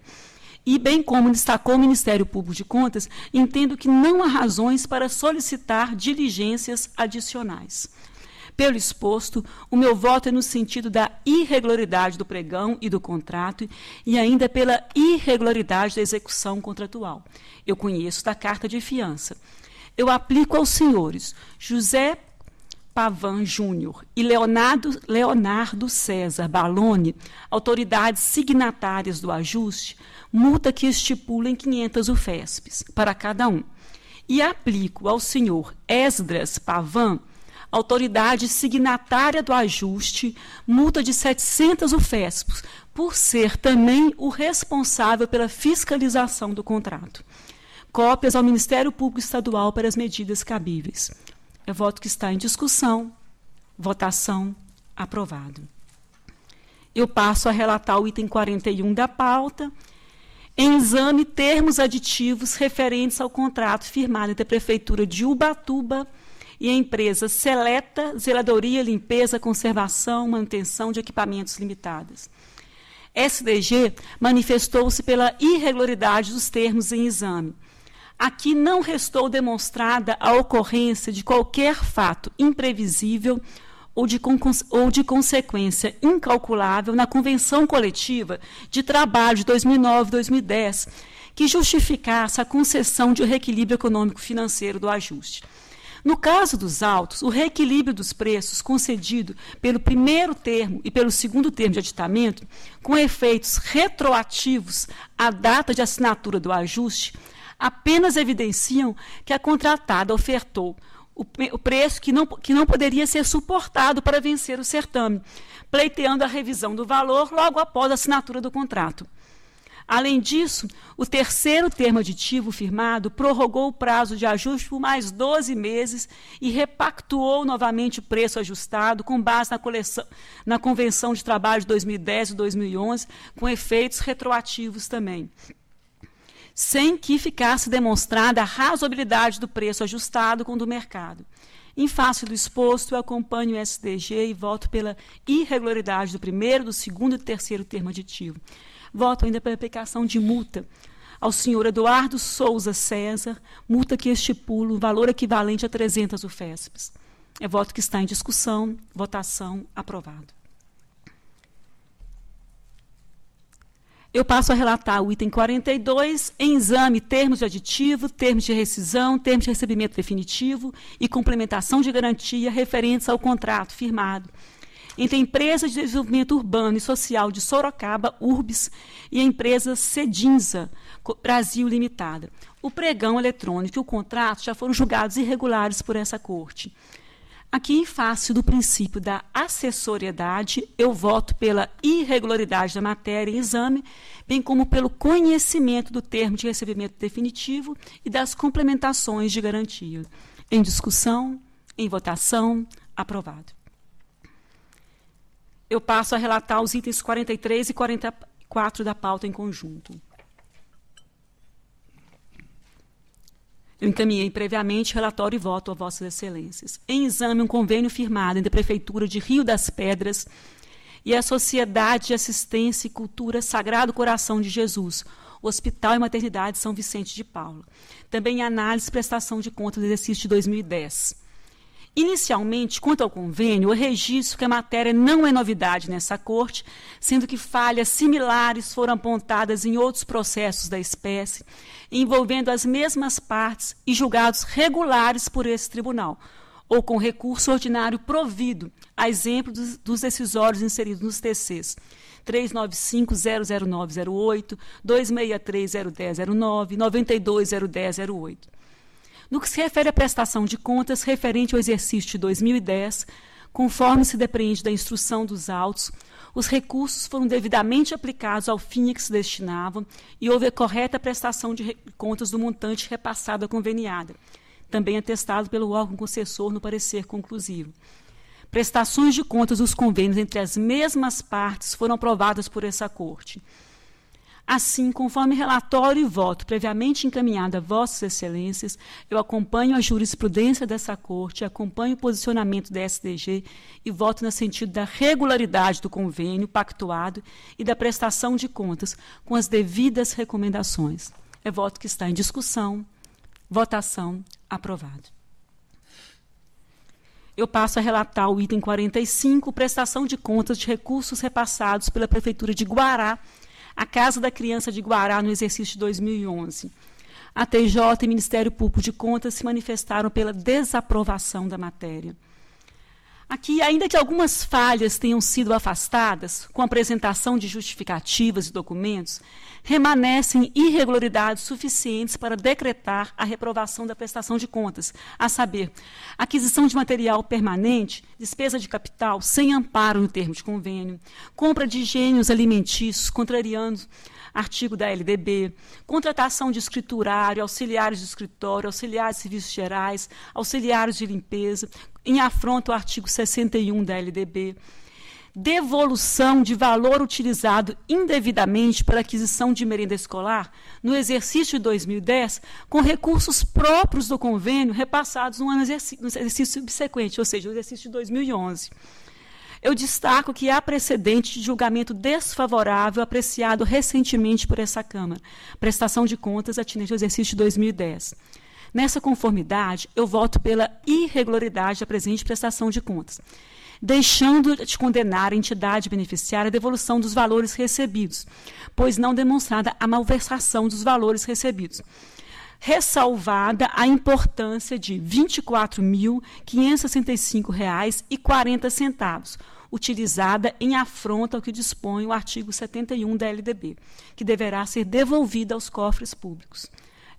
E, bem como destacou o Ministério Público de Contas, entendo que não há razões para solicitar diligências adicionais. Pelo exposto, o meu voto é no sentido da irregularidade do pregão e do contrato e ainda pela irregularidade da execução contratual. Eu conheço da carta de fiança. Eu aplico aos senhores José Pavan Júnior e Leonardo César Baloni, autoridades signatárias do ajuste, multa que estipula em 500 UFESPs para cada um. E aplico ao senhor Esdras Pavan, autoridade signatária do ajuste, multa de 700 UFESPs, por ser também o responsável pela fiscalização do contrato. Cópias ao Ministério Público Estadual para as medidas cabíveis. É voto que está em discussão. Votação aprovado. Eu passo a relatar o item 41 da pauta. Em exame, termos aditivos referentes ao contrato firmado entre a Prefeitura de Ubatuba e a empresa Seleta Zeladoria, Limpeza, Conservação, Manutenção de Equipamentos Limitadas. SDG manifestou-se pela irregularidade dos termos em exame. Aqui não restou demonstrada a ocorrência de qualquer fato imprevisível ou de consequência incalculável na Convenção Coletiva de Trabalho de 2009-2010, que justificasse a concessão de reequilíbrio econômico-financeiro do ajuste. No caso dos autos, o reequilíbrio dos preços concedido pelo primeiro termo e pelo segundo termo de aditamento, com efeitos retroativos à data de assinatura do ajuste, apenas evidenciam que a contratada ofertou o preço que não poderia ser suportado para vencer o certame, pleiteando a revisão do valor logo após a assinatura do contrato. Além disso, o terceiro termo aditivo firmado prorrogou o prazo de ajuste por mais 12 meses e repactuou novamente o preço ajustado com base na Convenção de Trabalho de 2010 e 2011, com efeitos retroativos também, sem que ficasse demonstrada a razoabilidade do preço ajustado com o do mercado. Em face do exposto, eu acompanho o SDG e voto pela irregularidade do primeiro, do segundo e do terceiro termo aditivo. Voto ainda pela aplicação de multa ao senhor Eduardo Souza César, multa que estipula um valor equivalente a 300 UFESPs. É voto que está em discussão. Votação aprovado. Eu passo a relatar o item 42, em exame, termos de aditivo, termos de rescisão, termos de recebimento definitivo e complementação de garantia referentes ao contrato firmado entre a Empresa de Desenvolvimento Urbano e Social de Sorocaba, URBS, e a empresa Cedinza Brasil Limitada. O pregão eletrônico e o contrato já foram julgados irregulares por essa Corte. Aqui, em face do princípio da acessoriedade, eu voto pela irregularidade da matéria em exame, bem como pelo conhecimento do termo de recebimento definitivo e das complementações de garantia. Em discussão, em votação, aprovado. Eu passo a relatar os itens 43 e 44 da pauta em conjunto. Eu encaminhei previamente relatório e voto a Vossas Excelências. Em exame, um convênio firmado entre a Prefeitura de Rio das Pedras e a Sociedade de Assistência e Cultura Sagrado Coração de Jesus, Hospital e Maternidade São Vicente de Paula. Também análise e prestação de contas do exercício de 2010. Inicialmente, quanto ao convênio, eu registro que a matéria não é novidade nessa Corte, sendo que falhas similares foram apontadas em outros processos da espécie, envolvendo as mesmas partes e julgados regulares por esse tribunal, ou com recurso ordinário provido, a exemplo dos decisórios inseridos nos TCs 395-00908, 263-01009, 92-01008. No que se refere à prestação de contas referente ao exercício de 2010, conforme se depreende da instrução dos autos, os recursos foram devidamente aplicados ao fim a que se destinavam e houve a correta prestação de contas do montante repassado à conveniada, também atestado pelo órgão concessor no parecer conclusivo. Prestações de contas dos convênios entre as mesmas partes foram aprovadas por essa Corte. Assim, conforme relatório e voto previamente encaminhado a Vossas Excelências, eu acompanho a jurisprudência dessa Corte, acompanho o posicionamento da SDG e voto no sentido da regularidade do convênio pactuado e da prestação de contas, com as devidas recomendações. É voto que está em discussão. Votação. Aprovado. Eu passo a relatar o item 45, prestação de contas de recursos repassados pela Prefeitura de Guará, a Casa da Criança de Guará, no exercício de 2011. A TJ e Ministério Público de Contas se manifestaram pela desaprovação da matéria. Aqui, ainda que algumas falhas tenham sido afastadas, com a apresentação de justificativas e documentos, remanescem irregularidades suficientes para decretar a reprovação da prestação de contas, a saber, aquisição de material permanente, despesa de capital sem amparo no termo de convênio, compra de gêneros alimentícios, contrariando artigo da LDB, contratação de escriturário, auxiliares de escritório, auxiliares de serviços gerais, auxiliares de limpeza, em afronta ao artigo 61 da LDB, devolução de valor utilizado indevidamente para aquisição de merenda escolar no exercício de 2010, com recursos próprios do convênio repassados no exercício subsequente, ou seja, no exercício de 2011. Eu destaco que há precedente de julgamento desfavorável apreciado recentemente por essa Câmara, prestação de contas atinente ao exercício de 2010. Nessa conformidade, eu voto pela irregularidade da presente prestação de contas, deixando de condenar a entidade beneficiária a devolução dos valores recebidos, pois não demonstrada a malversação dos valores recebidos, ressalvada a importância de R$ 24.565,40, utilizada em afronta ao que dispõe o artigo 71 da LDB, que deverá ser devolvida aos cofres públicos.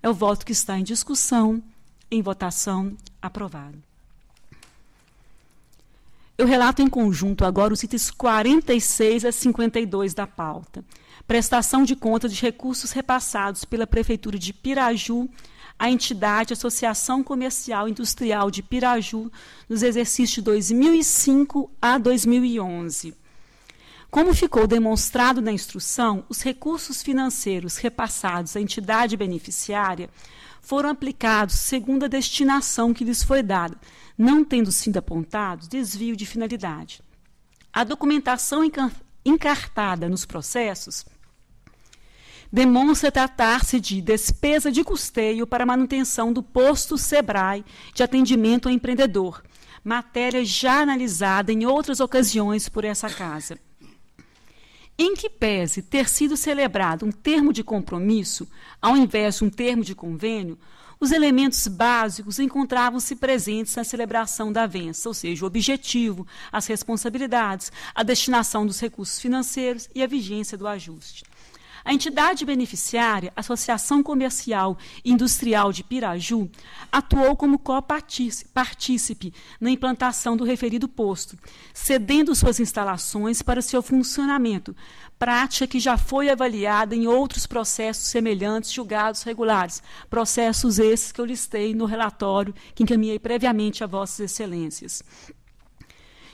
É o voto que está em discussão, em votação, aprovado. Eu relato em conjunto agora os itens 46 a 52 da pauta. Prestação de contas de recursos repassados pela Prefeitura de Piraju à entidade Associação Comercial e Industrial de Piraju nos exercícios de 2005 a 2011. Como ficou demonstrado na instrução, os recursos financeiros repassados à entidade beneficiária foram aplicados segundo a destinação que lhes foi dada, não tendo sido apontado desvio de finalidade. A documentação encartada nos processos demonstra tratar-se de despesa de custeio para manutenção do posto SEBRAE de atendimento ao empreendedor, matéria já analisada em outras ocasiões por essa Casa. Em que pese ter sido celebrado um termo de compromisso, ao invés de um termo de convênio, os elementos básicos encontravam-se presentes na celebração da avença, ou seja, o objetivo, as responsabilidades, a destinação dos recursos financeiros e a vigência do ajuste. A entidade beneficiária, Associação Comercial e Industrial de Piraju, atuou como copartícipe na implantação do referido posto, cedendo suas instalações para seu funcionamento, prática que já foi avaliada em outros processos semelhantes julgados regulares, processos esses que eu listei no relatório que encaminhei previamente a Vossas Excelências.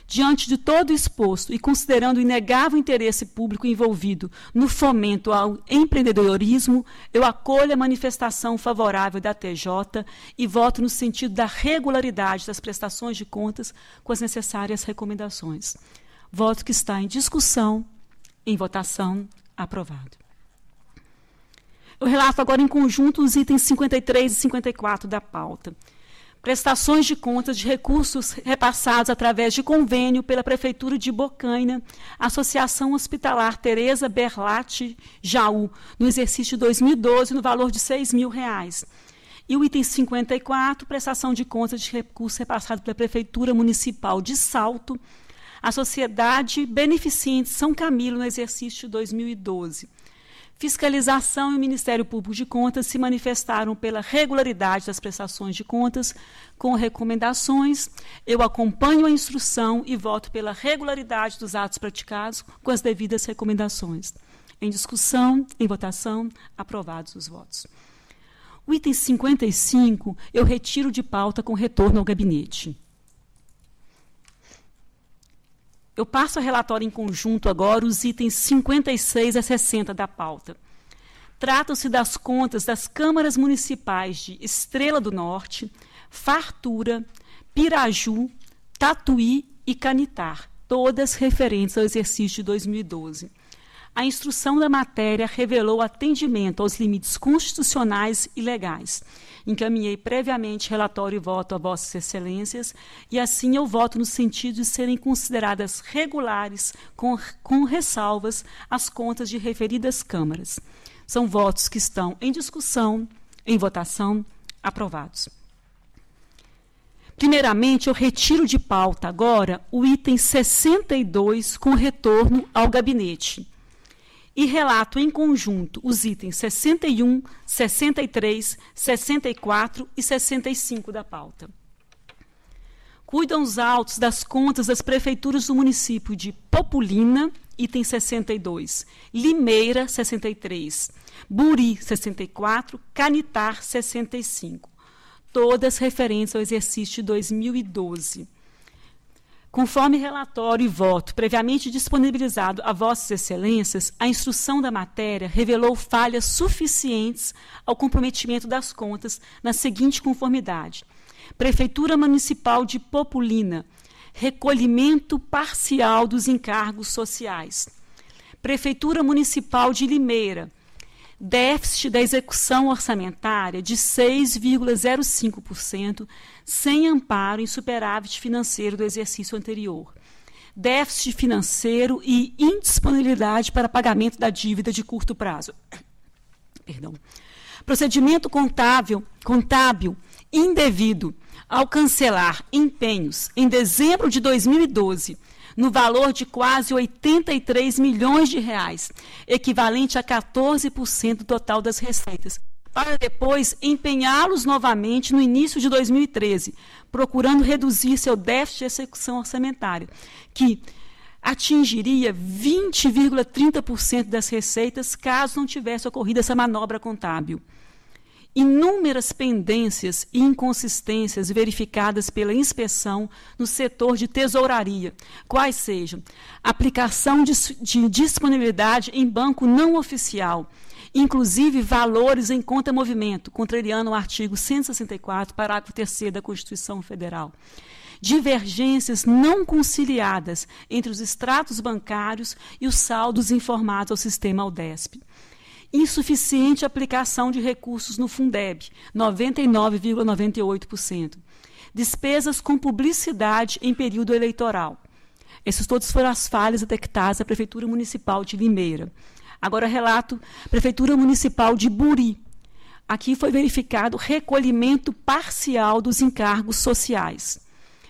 Diante de todo o exposto e considerando o inegável interesse público envolvido no fomento ao empreendedorismo, eu acolho a manifestação favorável da TJ e voto no sentido da regularidade das prestações de contas com as necessárias recomendações. Voto que está em discussão, em votação, aprovado. Eu relato agora em conjunto os itens 53 e 54 da pauta. Prestações de contas de recursos repassados através de convênio pela Prefeitura de Bocaina, Associação Hospitalar Tereza Berlatti Jaú, no exercício de 2012, no valor de R$ 6.000. E o item 54, prestação de contas de recursos repassados pela Prefeitura Municipal de Salto, a Sociedade Beneficente São Camilo, no exercício de 2012. Fiscalização e o Ministério Público de Contas se manifestaram pela regularidade das prestações de contas com recomendações. Eu acompanho a instrução e voto pela regularidade dos atos praticados com as devidas recomendações. Em discussão, em votação, aprovados os votos. O item 55 eu retiro de pauta com retorno ao gabinete. Eu passo a relatório em conjunto agora os itens 56 a 60 da pauta. Tratam-se das contas das câmaras municipais de Estrela do Norte, Fartura, Piraju, Tatuí e Canitar, todas referentes ao exercício de 2012. A instrução da matéria revelou atendimento aos limites constitucionais e legais. Encaminhei previamente relatório e voto a Vossas Excelências, e assim eu voto no sentido de serem consideradas regulares, com ressalvas, as contas de referidas câmaras. São votos que estão em discussão, em votação, aprovados. Primeiramente, eu retiro de pauta agora o item 62 com retorno ao gabinete e relato em conjunto os itens 61, 63, 64 e 65 da pauta. Cuidam os autos das contas das prefeituras do município de Populina, item 62, Limeira, 63, Buri, 64, Canitar, 65, todas referentes ao exercício de 2012. Conforme relatório e voto previamente disponibilizado a Vossas Excelências, a instrução da matéria revelou falhas suficientes ao comprometimento das contas na seguinte conformidade: Prefeitura Municipal de Populina, recolhimento parcial dos encargos sociais. Prefeitura Municipal de Limeira, déficit da execução orçamentária de 6,05%, sem amparo em superávit financeiro do exercício anterior. Déficit financeiro e indisponibilidade para pagamento da dívida de curto prazo. Perdão. Procedimento contábil indevido ao cancelar empenhos em dezembro de 2012, no valor de quase 83 milhões de reais, equivalente a 14% do total das receitas, para depois empenhá-los novamente no início de 2013, procurando reduzir seu déficit de execução orçamentária, que atingiria 20,30% das receitas caso não tivesse ocorrido essa manobra contábil. Inúmeras pendências e inconsistências verificadas pela inspeção no setor de tesouraria, quais sejam aplicação de disponibilidade em banco não oficial, inclusive valores em conta movimento, contrariando o artigo 164, parágrafo 3º da Constituição Federal. Divergências não conciliadas entre os extratos bancários e os saldos informados ao sistema Aldesp. Insuficiente aplicação de recursos no Fundeb, 99,98%. Despesas com publicidade em período eleitoral. Essas todas foram as falhas detectadas na Prefeitura Municipal de Limeira. Agora relato Prefeitura Municipal de Buri. Aqui foi verificado recolhimento parcial dos encargos sociais.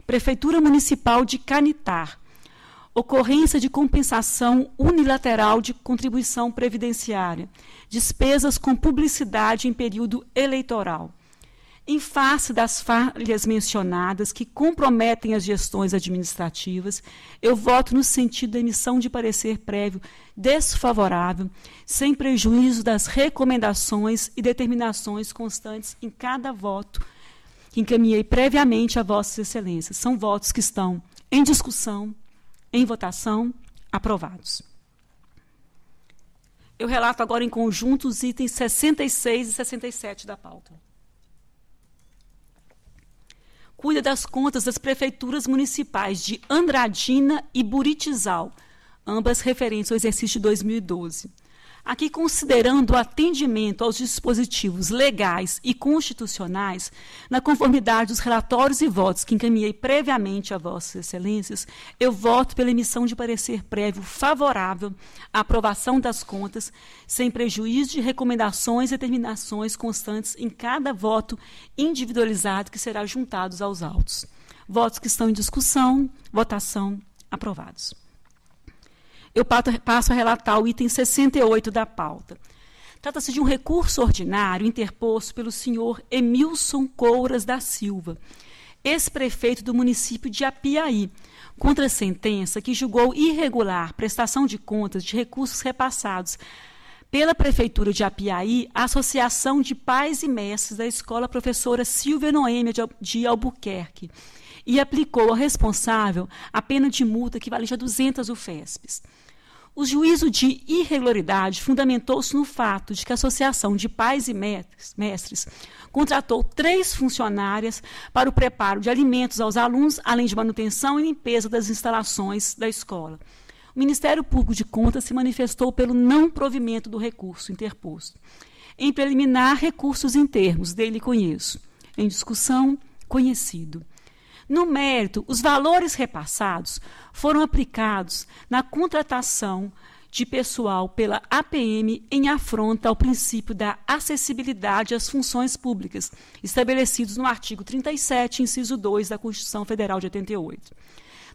Prefeitura Municipal de Canitar. Ocorrência de compensação unilateral de contribuição previdenciária, despesas com publicidade em período eleitoral. Em face das falhas mencionadas que comprometem as gestões administrativas, eu voto no sentido da emissão de parecer prévio desfavorável, sem prejuízo das recomendações e determinações constantes em cada voto que encaminhei previamente a Vossas Excelências. São votos que estão em discussão, em votação, aprovados. Eu relato agora em conjunto os itens 66 e 67 da pauta. Cuida das contas das prefeituras municipais de Andradina e Buritizal, ambas referentes ao exercício de 2012. Aqui, considerando o atendimento aos dispositivos legais e constitucionais, na conformidade dos relatórios e votos que encaminhei previamente a Vossas Excelências, eu voto pela emissão de parecer prévio favorável à aprovação das contas, sem prejuízo de recomendações e determinações constantes em cada voto individualizado que será juntados aos autos. Votos que estão em discussão, votação, aprovados. Eu passo a relatar o item 68 da pauta. Trata-se de um recurso ordinário interposto pelo senhor Emilson Couras da Silva, ex-prefeito do município de Apiaí, contra a sentença que julgou irregular prestação de contas de recursos repassados pela Prefeitura de Apiaí à Associação de Pais e Mestres da Escola Professora Silvia Noêmia de Albuquerque, e aplicou ao responsável a pena de multa equivalente a 200 UFESPs. O juízo de irregularidade fundamentou-se no fato de que a Associação de Pais e Mestres contratou 3 funcionárias para o preparo de alimentos aos alunos, além de manutenção e limpeza das instalações da escola. O Ministério Público de Contas se manifestou pelo não provimento do recurso interposto. Em preliminar, recursos em termos, dele conheço. Em discussão, conhecido. No mérito, os valores repassados foram aplicados na contratação de pessoal pela APM em afronta ao princípio da acessibilidade às funções públicas, estabelecidos no artigo 37, inciso 2 da Constituição Federal de 88.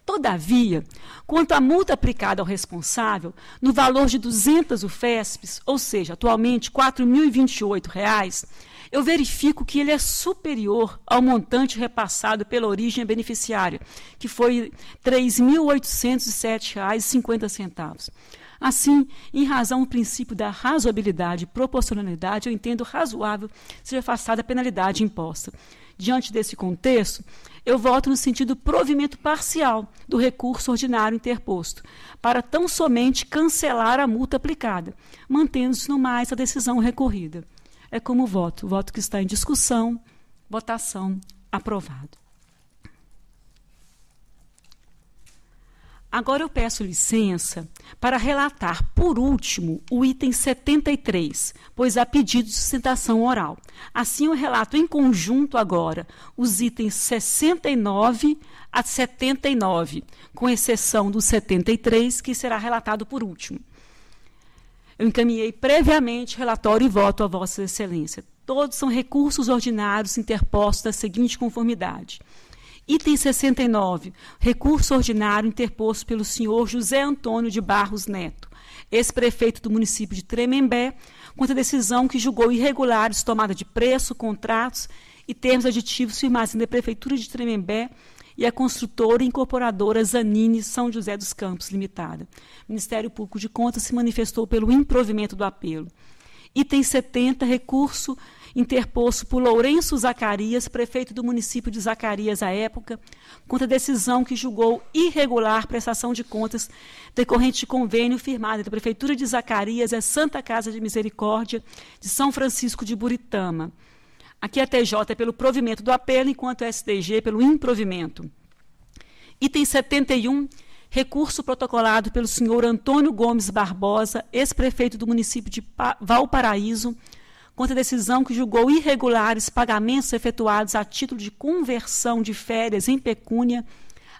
Todavia, quanto à multa aplicada ao responsável, no valor de 200 UFESPs, ou seja, atualmente R$ 4.028, eu verifico que ele é superior ao montante repassado pela origem beneficiária, que foi R$ 3.807,50. Assim, em razão do princípio da razoabilidade e proporcionalidade, eu entendo razoável ser afastada a penalidade imposta. Diante desse contexto, eu voto no sentido provimento parcial do recurso ordinário interposto, para tão somente cancelar a multa aplicada, mantendo-se no mais a decisão recorrida. É como voto. O voto que está em discussão, votação, aprovado. Agora eu peço licença para relatar, por último, o item 73, pois há pedido de sustentação oral. Assim, eu relato em conjunto agora os itens 69 a 79, com exceção do 73, que será relatado por último. Eu encaminhei previamente relatório e voto a Vossa Excelência. Todos são recursos ordinários interpostos da seguinte conformidade. Item 69, recurso ordinário interposto pelo senhor José Antônio de Barros Neto, ex-prefeito do município de Tremembé, contra a decisão que julgou irregulares tomada de preço, contratos e termos aditivos firmados entre a Prefeitura de Tremembé e a construtora e incorporadora Zanini São José dos Campos Limitada. O Ministério Público de Contas se manifestou pelo improvimento do apelo. Item 70, recurso interposto por Lourenço Zacarias, prefeito do município de Zacarias à época, contra a decisão que julgou irregular prestação de contas decorrente de convênio firmado entre a Prefeitura de Zacarias e a Santa Casa de Misericórdia de São Francisco de Buritama. Aqui a TJ é pelo provimento do apelo, enquanto a STG pelo improvimento. Item 71, recurso protocolado pelo senhor Antônio Gomes Barbosa, ex-prefeito do município de Valparaíso, contra a decisão que julgou irregulares pagamentos efetuados a título de conversão de férias em pecúnia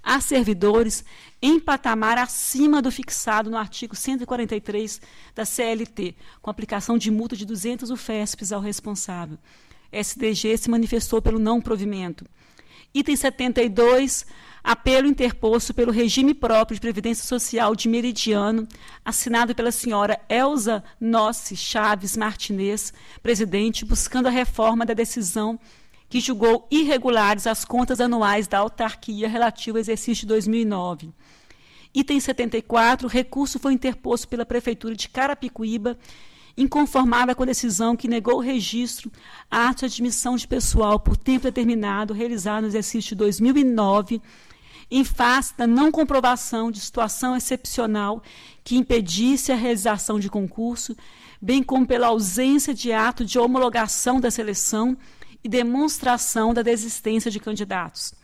a servidores em patamar acima do fixado no artigo 143 da CLT, com aplicação de multa de 200 UFESPs ao responsável. SDG se manifestou pelo não provimento. Item 72, apelo interposto pelo regime próprio de Previdência Social de Meridiano, assinado pela senhora Elza Nossi Chaves Martinez, presidente, buscando a reforma da decisão que julgou irregulares as contas anuais da autarquia relativa ao exercício de 2009. Item 74, recurso foi interposto pela Prefeitura de Carapicuíba, inconformada com a decisão que negou o registro a ato de admissão de pessoal por tempo determinado realizado no exercício de 2009, em face da não comprovação de situação excepcional que impedisse a realização de concurso, bem como pela ausência de ato de homologação da seleção e demonstração da desistência de candidatos.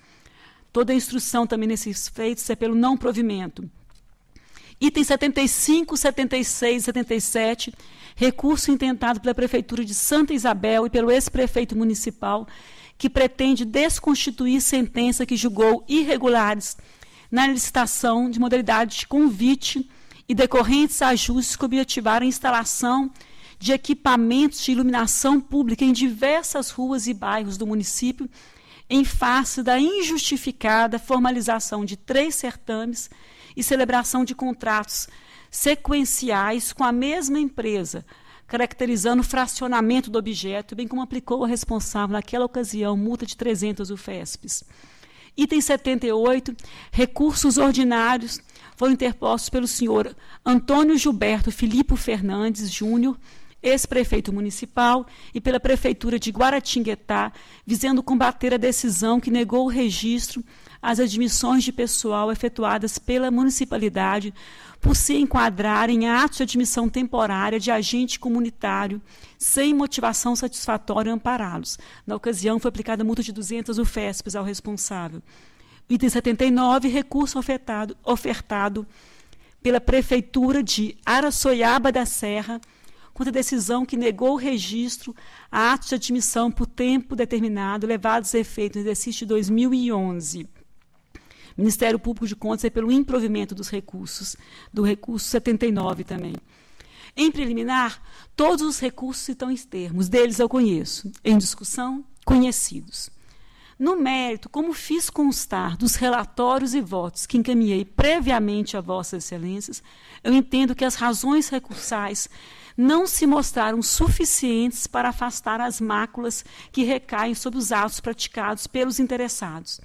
Toda a instrução também nesses feitos é pelo não provimento. Item 75, 76 e 77, recurso intentado pela Prefeitura de Santa Isabel e pelo ex-prefeito municipal, que pretende desconstituir sentença que julgou irregulares na licitação de modalidade de convite e decorrentes ajustes que objetivaram a instalação de equipamentos de iluminação pública em diversas ruas e bairros do município, em face da injustificada formalização de 3 certames e celebração de contratos sequenciais com a mesma empresa, caracterizando o fracionamento do objeto, bem como aplicou ao responsável, naquela ocasião, multa de 300 UFESPs. Item 78, recursos ordinários foram interpostos pelo senhor Antônio Gilberto Filipe Fernandes Júnior, ex-prefeito municipal, e pela Prefeitura de Guaratinguetá, visando combater a decisão que negou o registro às admissões de pessoal efetuadas pela municipalidade por se enquadrarem em atos de admissão temporária de agente comunitário sem motivação satisfatória ampará-los. Na ocasião, foi aplicada multa de 200 UFESPs ao responsável. Item 79, recurso ofertado pela Prefeitura de Araçoiaba da Serra contra a decisão que negou o registro a atos de admissão por tempo determinado levados a efeito no exercício de 2011. Ministério Público de Contas é pelo improvimento dos recursos, do recurso 79 também. Em preliminar, todos os recursos estão em termos, deles eu conheço. Em discussão, conhecidos. No mérito, como fiz constar dos relatórios e votos que encaminhei previamente a Vossas Excelências, eu entendo que as razões recursais não se mostraram suficientes para afastar as máculas que recaem sobre os atos praticados pelos interessados.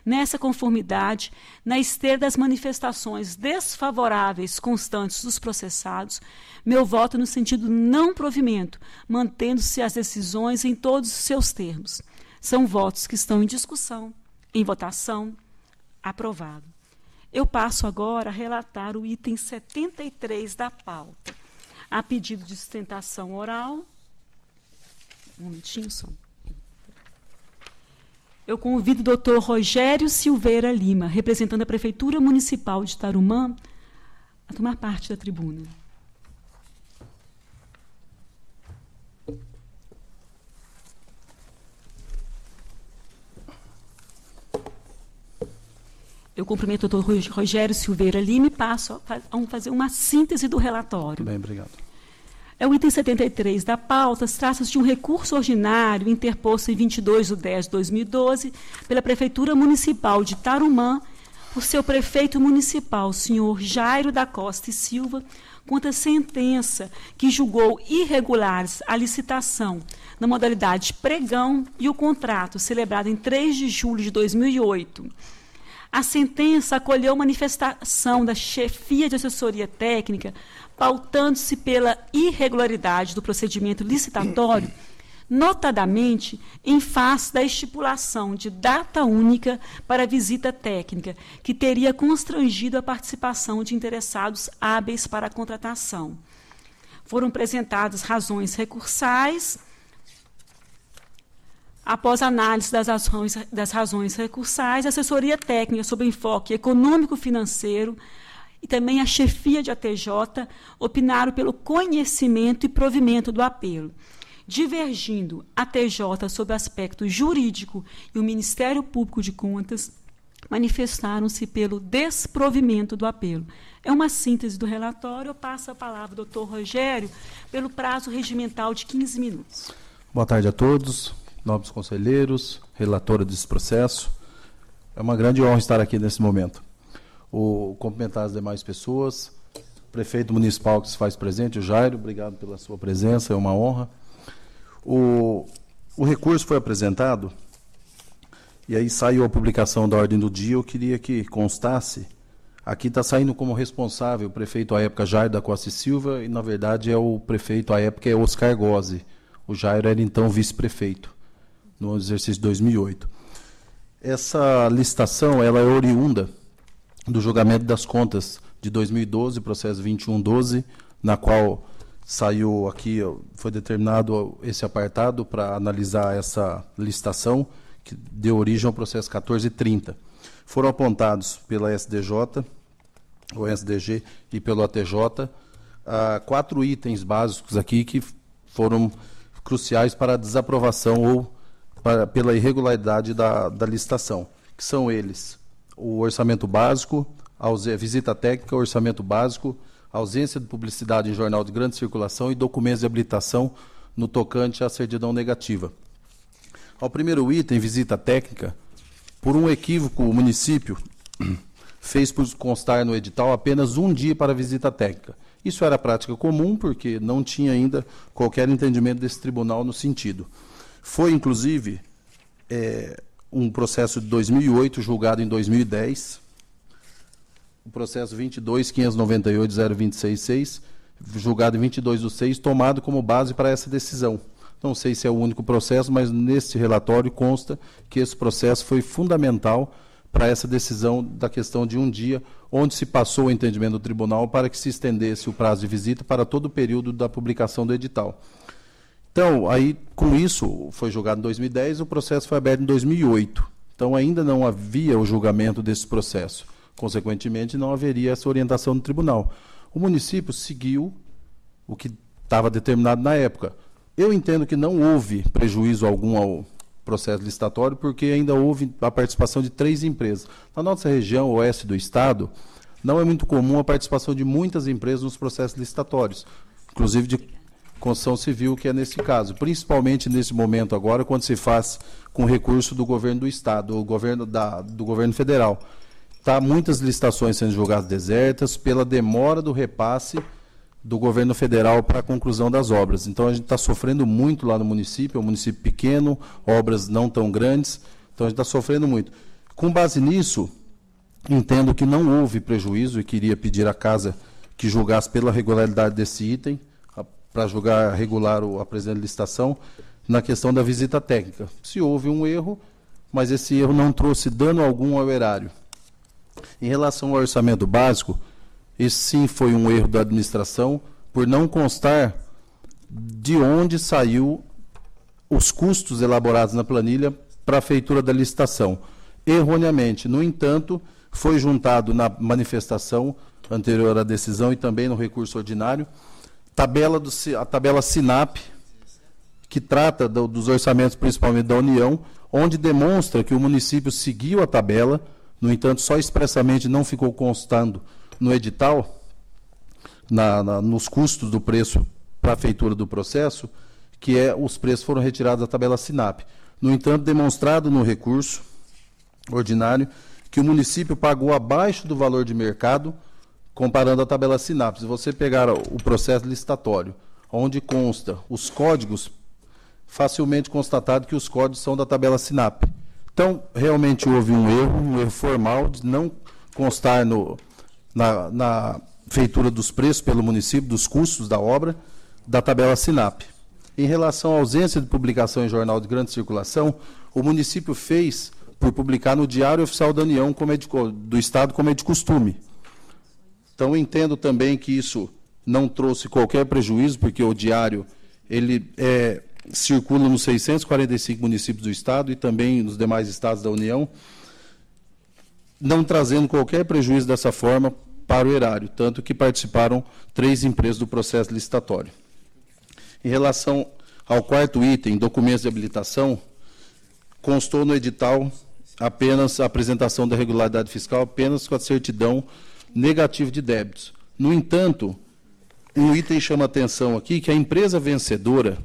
Nessa conformidade, na esteira das manifestações desfavoráveis constantes dos processados, meu voto no sentido não provimento, mantendo-se as decisões em todos os seus termos. São votos que estão em discussão, em votação, aprovado. Eu passo agora a relatar o item 73 da pauta. A pedido de sustentação oral. Um momentinho só. Eu convido o doutor Rogério Silveira Lima, representando a Prefeitura Municipal de Tarumã, a tomar parte da tribuna. Eu cumprimento o doutor Rogério Silveira Lima e passo a fazer uma síntese do relatório. Bem, obrigado. É o item 73 da pauta, trata-se de um recurso ordinário interposto em 22/10/2012 pela Prefeitura Municipal de Tarumã, por seu prefeito municipal, senhor Jairo da Costa e Silva, contra a sentença que julgou irregulares a licitação na modalidade pregão e o contrato celebrado em 3 de julho de 2008. A sentença acolheu manifestação da chefia de assessoria técnica, pautando-se pela irregularidade do procedimento licitatório, notadamente em face da estipulação de data única para a visita técnica, que teria constrangido a participação de interessados hábeis para a contratação. Foram apresentadas razões recursais. Após análise das razões recursais, a assessoria técnica sobre enfoque econômico-financeiro e também a chefia de ATJ opinaram pelo conhecimento e provimento do apelo. Divergindo a TJ sobre o aspecto jurídico e o Ministério Público de Contas manifestaram-se pelo desprovimento do apelo. É uma síntese do relatório. Eu passo a palavra ao doutor Rogério pelo prazo regimental de 15 minutos. Boa tarde a todos, nobres conselheiros, relatora desse processo. É uma grande honra estar aqui nesse momento. Cumprimentar as demais pessoas, o prefeito municipal que se faz presente, o Jairo, obrigado pela sua presença, é uma honra. O recurso foi apresentado, e aí saiu a publicação da ordem do dia. Eu queria que constasse, aqui está saindo como responsável o prefeito à época, Jairo da Costa e Silva, e na verdade é o prefeito à época, é Oscar Gozzi. O Jairo era então vice-prefeito, no exercício de 2008. Essa licitação, ela é oriunda do julgamento das contas de 2012, processo 2112, na qual saiu aqui, foi determinado esse apartado para analisar essa licitação, que deu origem ao processo 1430. Foram apontados pela SDJ, o SDG e pelo ATJ, 4 itens básicos aqui que foram cruciais para a desaprovação ou pela irregularidade da licitação, que são eles: o orçamento básico, a visita técnica, o orçamento básico, a ausência de publicidade em jornal de grande circulação e documentos de habilitação no tocante à certidão negativa. Ao primeiro item, visita técnica, por um equívoco, o município fez por constar no edital apenas um dia para visita técnica. Isso era prática comum, porque não tinha ainda qualquer entendimento desse tribunal no sentido. Foi, inclusive, um processo de 2008, julgado em 2010, o processo 22.598.026.6, julgado em 22/6, tomado como base para essa decisão. Não sei se é o único processo, mas neste relatório consta que esse processo foi fundamental para essa decisão da questão de um dia, onde se passou o entendimento do tribunal para que se estendesse o prazo de visita para todo o período da publicação do edital. Então, aí, com isso, foi julgado em 2010, o processo foi aberto em 2008. Então, ainda não havia o julgamento desse processo. Consequentemente, não haveria essa orientação do tribunal. O município seguiu o que estava determinado na época. Eu entendo que não houve prejuízo algum ao processo licitatório, porque ainda houve a participação de 3 empresas. Na nossa região oeste do estado, não é muito comum a participação de muitas empresas nos processos licitatórios, inclusive de construção civil, que é nesse caso, principalmente nesse momento agora, quando se faz com recurso do governo do estado, ou do governo federal. Tá muitas licitações sendo julgadas desertas pela demora do repasse do governo federal para a conclusão das obras. Então, a gente está sofrendo muito lá no município, é um município pequeno, obras não tão grandes, então a gente está sofrendo muito. Com base nisso, entendo que não houve prejuízo e queria pedir à Casa que julgasse pela regularidade desse item, para julgar regular a presente licitação, na questão da visita técnica. Se houve um erro, mas esse erro não trouxe dano algum ao erário. Em relação ao orçamento básico, esse sim foi um erro da administração, por não constar de onde saiu os custos elaborados na planilha para a feitura da licitação. Erroneamente, no entanto, foi juntado na manifestação anterior à decisão e também no recurso ordinário, a tabela SINAP, que trata dos orçamentos principalmente da União, onde demonstra que o município seguiu a tabela, no entanto, só expressamente não ficou constando no edital, nos custos do preço para a feitura do processo, que os preços foram retirados da tabela SINAP. No entanto, demonstrado no recurso ordinário que o município pagou abaixo do valor de mercado, comparando a tabela SINAP. Se você pegar o processo licitatório, onde consta os códigos, facilmente constatado que os códigos são da tabela SINAP. Então, realmente houve um erro formal de não constar na feitura dos preços pelo município, dos custos da obra, da tabela SINAP. Em relação à ausência de publicação em jornal de grande circulação, o município fez por publicar no Diário Oficial da União do Estado, como é de costume. Então, entendo também que isso não trouxe qualquer prejuízo, porque o diário ele circula nos 645 municípios do Estado e também nos demais estados da União, não trazendo qualquer prejuízo dessa forma para o erário, tanto que participaram 3 empresas do processo licitatório. Em relação ao 4º item, documentos de habilitação, constou no edital apenas a apresentação da regularidade fiscal, apenas com a certidão negativa de débitos. No entanto, um item chama a atenção aqui, que a empresa vencedora,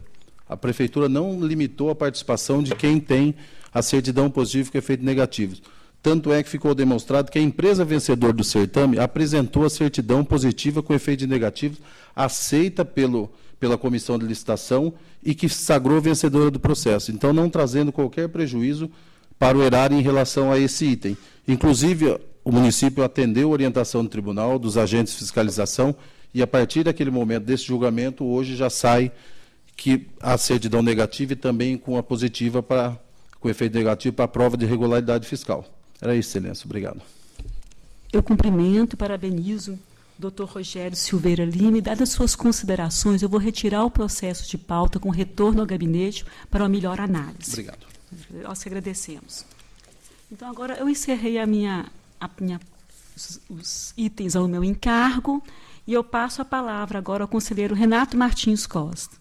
a Prefeitura não limitou a participação de quem tem a certidão positiva com efeito negativo. Tanto é que ficou demonstrado que a empresa vencedora do certame apresentou a certidão positiva com efeito negativo, aceita pela comissão de licitação e que se sagrou vencedora do processo. Então, não trazendo qualquer prejuízo para o erário em relação a esse item. Inclusive, o município atendeu a orientação do tribunal, dos agentes de fiscalização, e a partir daquele momento, desse julgamento, hoje já sai que a certidão negativa e também com a positiva com efeito negativo para a prova de regularidade fiscal. Era isso, Excelência. Obrigado. Eu cumprimento e parabenizo o Dr. Rogério Silveira Lima, e dadas suas considerações, eu vou retirar o processo de pauta com retorno ao gabinete para uma melhor análise. Obrigado. Nós que agradecemos. Então, agora eu encerrei os itens ao meu encargo e eu passo a palavra agora ao conselheiro Renato Martins Costa.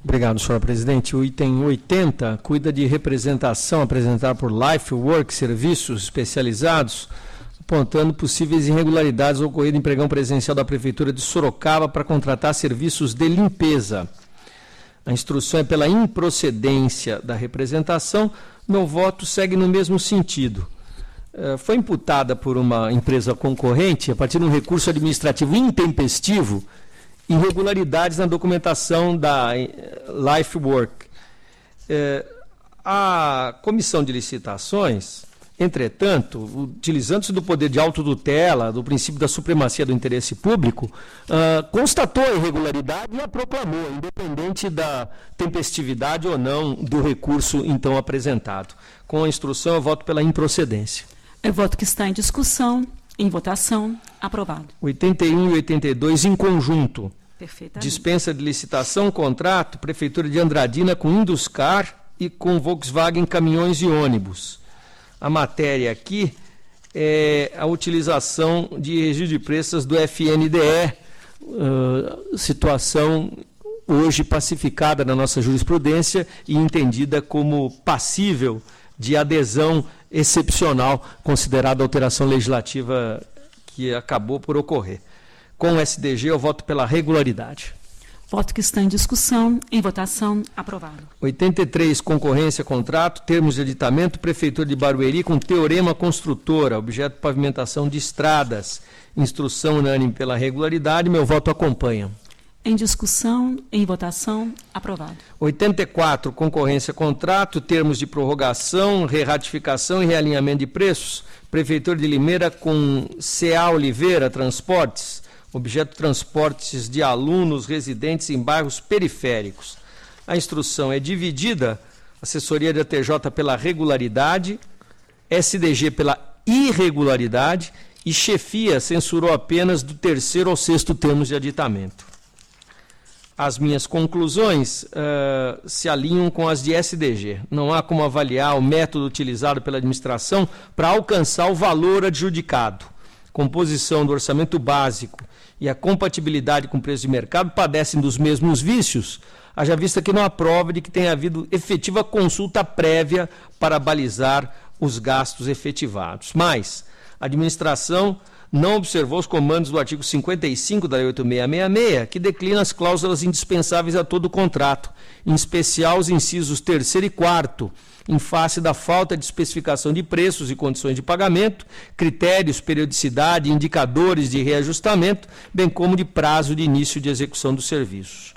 Obrigado, senhora presidente. O item 80 cuida de representação apresentada por LifeWork Serviços Especializados, apontando possíveis irregularidades ocorridas em pregão presencial da Prefeitura de Sorocaba para contratar serviços de limpeza. A instrução é pela improcedência da representação. Meu voto segue no mesmo sentido. Foi imputada por uma empresa concorrente, a partir de um recurso administrativo intempestivo, irregularidades na documentação da LifeWork. A comissão de licitações Entretanto, utilizando-se do poder de autotutela, do princípio da supremacia do interesse público, constatou a irregularidade e a proclamou, independente da tempestividade ou não do recurso então apresentado. Com a instrução, eu voto pela improcedência. É voto que está em discussão, em votação, aprovado. 81 e 82 em conjunto. Perfeitamente. Dispensa de licitação, contrato, Prefeitura de Andradina com Induscar e com Volkswagen Caminhões e Ônibus. A matéria aqui é a utilização de registro de preços do FNDE, situação hoje pacificada na nossa jurisprudência e entendida como passível de adesão excepcional, considerada a alteração legislativa que acabou por ocorrer. Com o SDG, eu voto pela regularidade. Voto que está em discussão, em votação, aprovado. 83, concorrência, contrato, termos de aditamento, Prefeitura de Barueri com Teorema Construtora, objeto pavimentação de estradas, instrução unânime pela regularidade, meu voto acompanha. Em discussão, em votação, aprovado. 84, concorrência, contrato, termos de prorrogação, reratificação e realinhamento de preços, Prefeitura de Limeira com CA Oliveira Transportes, objeto transportes de alunos residentes em bairros periféricos. A instrução é dividida, assessoria de ATJ pela regularidade, SDG pela irregularidade e chefia censurou apenas do 3º ao 6º termos de aditamento. As minhas conclusões se alinham com as de SDG. Não há como avaliar o método utilizado pela administração para alcançar o valor adjudicado. Composição do orçamento básico e a compatibilidade com o preço de mercado padecem dos mesmos vícios, haja vista que não há prova de que tenha havido efetiva consulta prévia para balizar os gastos efetivados. Mas a administração não observou os comandos do artigo 55 da Lei 8666, que declina as cláusulas indispensáveis a todo contrato, em especial os incisos 3º e 4º, em face da falta de especificação de preços e condições de pagamento, critérios, periodicidade, indicadores de reajustamento, bem como de prazo de início de execução dos serviços.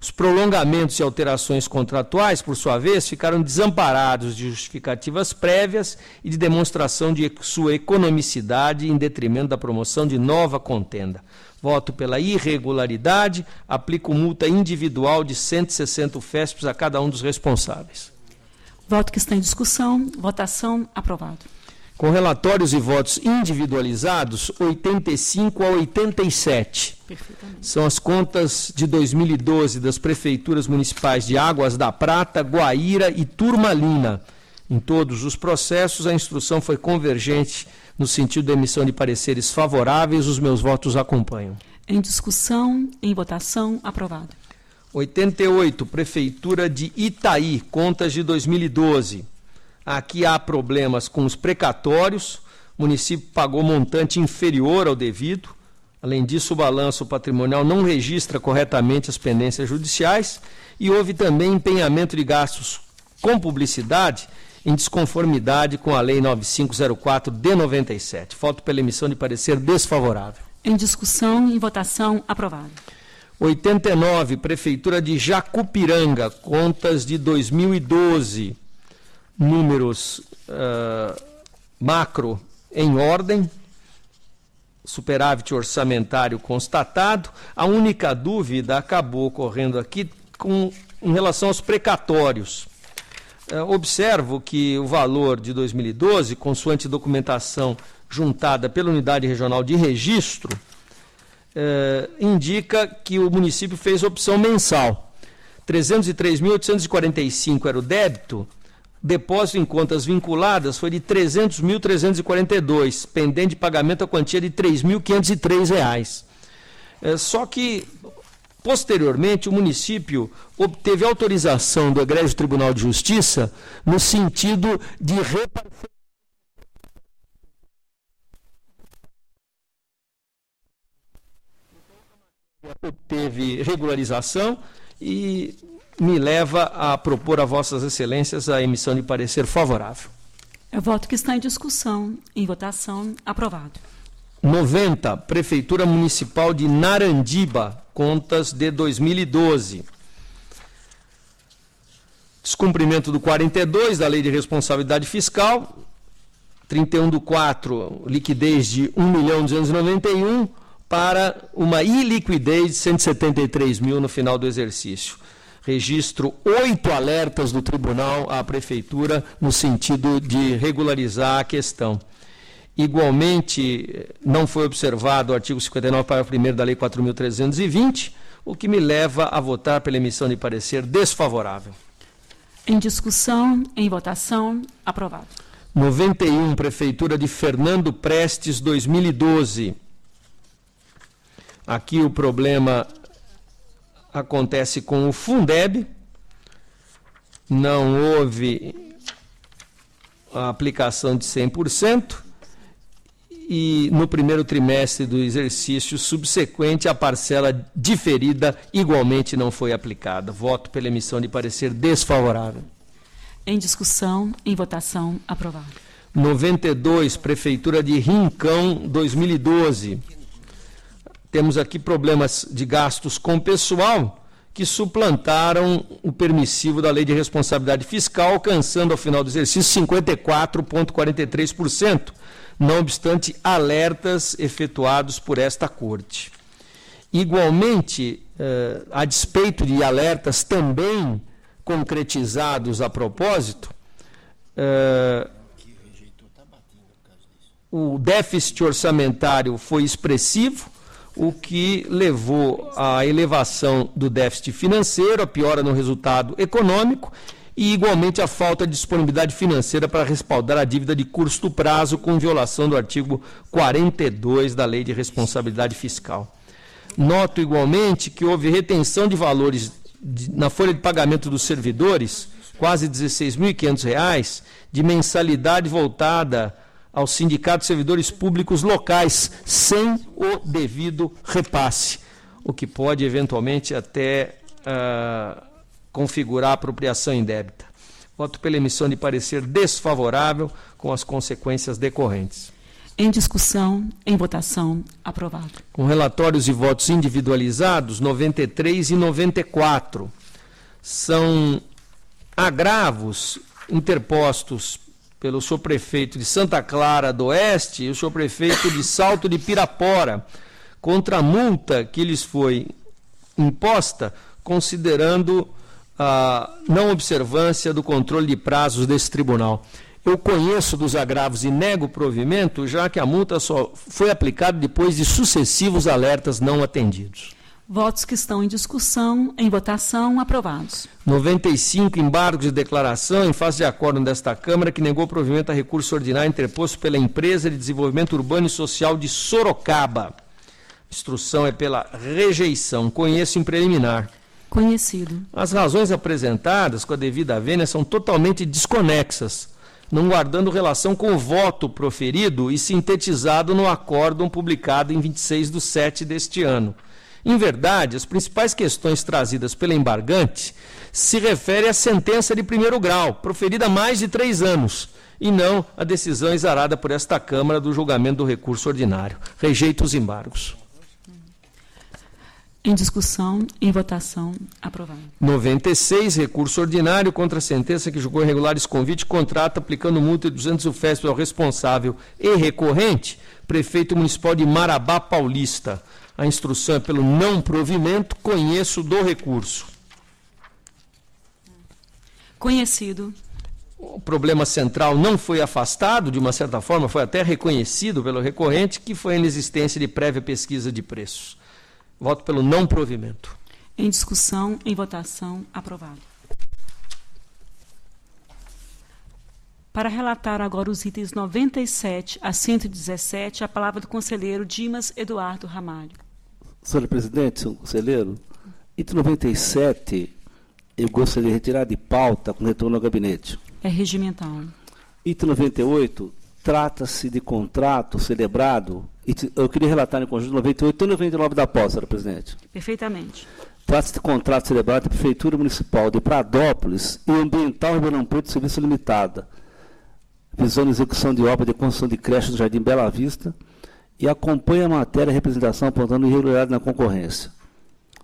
Os prolongamentos e alterações contratuais, por sua vez, ficaram desamparados de justificativas prévias e de demonstração de sua economicidade em detrimento da promoção de nova contenda. Voto pela irregularidade, aplico multa individual de 160 UFESPs a cada um dos responsáveis. Voto que está em discussão, votação, aprovado. Com relatórios e votos individualizados, 85 a 87. Perfeitamente. São as contas de 2012 das prefeituras municipais de Águas da Prata, Guaíra e Turmalina. Em todos os processos, a instrução foi convergente no sentido da emissão de pareceres favoráveis. Os meus votos acompanham. Em discussão, em votação, aprovado. 88, Prefeitura de Itaí, contas de 2012. Aqui há problemas com os precatórios, o município pagou montante inferior ao devido. Além disso, o balanço patrimonial não registra corretamente as pendências judiciais e houve também empenhamento de gastos com publicidade em desconformidade com a Lei 9504 de 97. Voto pela emissão de parecer desfavorável. Em discussão, em votação, aprovado. 89, Prefeitura de Jacupiranga, contas de 2012, números macro em ordem, superávit orçamentário constatado. A única dúvida acabou ocorrendo aqui em relação aos precatórios. Observo que o valor de 2012, consoante documentação juntada pela Unidade Regional de Registro, indica que o município fez opção mensal. 303.845 era o débito, depósito em contas vinculadas foi de 300.342, pendente de pagamento a quantia de R$ 3.503. Só que, posteriormente, o município obteve autorização do Egrégio Tribunal de Justiça no sentido de reparcelamento. Obteve regularização e me leva a propor a vossas excelências a emissão de parecer favorável. É o voto que está em discussão, em votação, aprovado. 90, Prefeitura Municipal de Narandiba, contas de 2012. Descumprimento do 42 da Lei de Responsabilidade Fiscal. 31/4, liquidez de 1.291.000 para uma iliquidez de 173 mil no final do exercício. Registro 8 alertas do tribunal à prefeitura no sentido de regularizar a questão. Igualmente, não foi observado o artigo 59, parágrafo 1º da Lei 4.320, o que me leva a votar pela emissão de parecer desfavorável. Em discussão, em votação, aprovado. 91, Prefeitura de Fernando Prestes, 2012. Aqui o problema acontece com o Fundeb, não houve a aplicação de 100%, e no primeiro trimestre do exercício subsequente, a parcela diferida igualmente não foi aplicada. Voto pela emissão de parecer desfavorável. Em discussão, em votação, aprovado. 92, Prefeitura de Rincão, 2012. Temos aqui problemas de gastos com pessoal que suplantaram o permissivo da Lei de Responsabilidade Fiscal, alcançando ao final do exercício 54,43%, não obstante alertas efetuados por esta Corte. Igualmente, a despeito de alertas também concretizados a propósito, o déficit orçamentário foi expressivo, o que levou à elevação do déficit financeiro, a piora no resultado econômico e, igualmente, a falta de disponibilidade financeira para respaldar a dívida de curto prazo, com violação do artigo 42 da Lei de Responsabilidade Fiscal. Noto, igualmente, que houve retenção de valores na folha de pagamento dos servidores, quase R$ 16.500, de mensalidade voltada aos sindicatos de servidores públicos locais, sem o devido repasse, o que pode, eventualmente, até configurar apropriação indébita. Voto pela emissão de parecer desfavorável, com as consequências decorrentes. Em discussão, em votação, aprovado. Com relatórios e votos individualizados, 93 e 94. São agravos interpostos pelo senhor prefeito de Santa Clara do Oeste e o senhor prefeito de Salto de Pirapora, contra a multa que lhes foi imposta, considerando a não observância do controle de prazos desse tribunal. Eu conheço dos agravos e nego o provimento, já que a multa só foi aplicada depois de sucessivos alertas não atendidos. Votos que estão em discussão, em votação, aprovados. 95, embargos de declaração em face de acordo desta Câmara que negou provimento a recurso ordinário interposto pela Empresa de Desenvolvimento Urbano e Social de Sorocaba. A instrução é pela rejeição. Conheço em preliminar. Conhecido. As razões apresentadas com a devida vênia são totalmente desconexas, não guardando relação com o voto proferido e sintetizado no acórdão publicado em 26/7 deste ano. Em verdade, as principais questões trazidas pela embargante se referem à sentença de primeiro grau, proferida há mais de 3 anos, e não à decisão exarada por esta Câmara do julgamento do recurso ordinário. Rejeito os embargos. Em discussão, em votação, aprovado. 96, recurso ordinário contra a sentença que julgou irregular esse convite, contrato aplicando multa de 200 UFESP ao responsável e recorrente, prefeito municipal de Marabá Paulista. A instrução é pelo não provimento, conheço do recurso. Conhecido. O problema central não foi afastado, de uma certa forma, foi até reconhecido pelo recorrente, que foi a inexistência de prévia pesquisa de preços. Voto pelo não provimento. Em discussão, em votação, aprovado. Para relatar agora os itens 97 a 117, a palavra do conselheiro Dimas Eduardo Ramalho. Senhor presidente, senhor conselheiro, item 97, eu gostaria de retirar de pauta com retorno ao gabinete. É regimental. Item 98, trata-se de contrato celebrado, eu queria relatar em conjunto 98 e 99 da posse, senhor presidente. Perfeitamente. Trata-se de contrato celebrado da Prefeitura Municipal de Pradópolis e Ambiental Ribeirão Preto Serviço Limitada, visando a execução de obra de construção de creche no Jardim Bela Vista, e acompanha a matéria e representação apontando irregularidade na concorrência.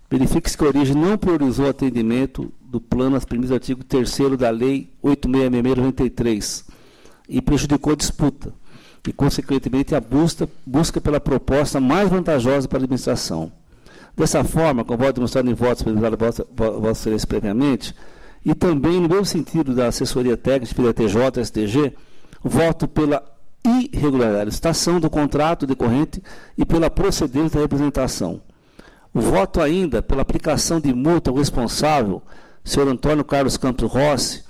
Verifique-se que a origem não priorizou o atendimento do plano às premissas do artigo 3º da Lei 8666/93 e prejudicou a disputa, e, consequentemente, a busca pela proposta mais vantajosa para a administração. Dessa forma, com o voto demonstrado em votos apresentados a Vossa Excelência previamente, e também no mesmo sentido da assessoria técnica pela TJ, STG, voto pela irregularidade da licitação do contrato decorrente e pela procedência da representação. Voto ainda pela aplicação de multa ao responsável, senhor Antônio Carlos Campos Rossi,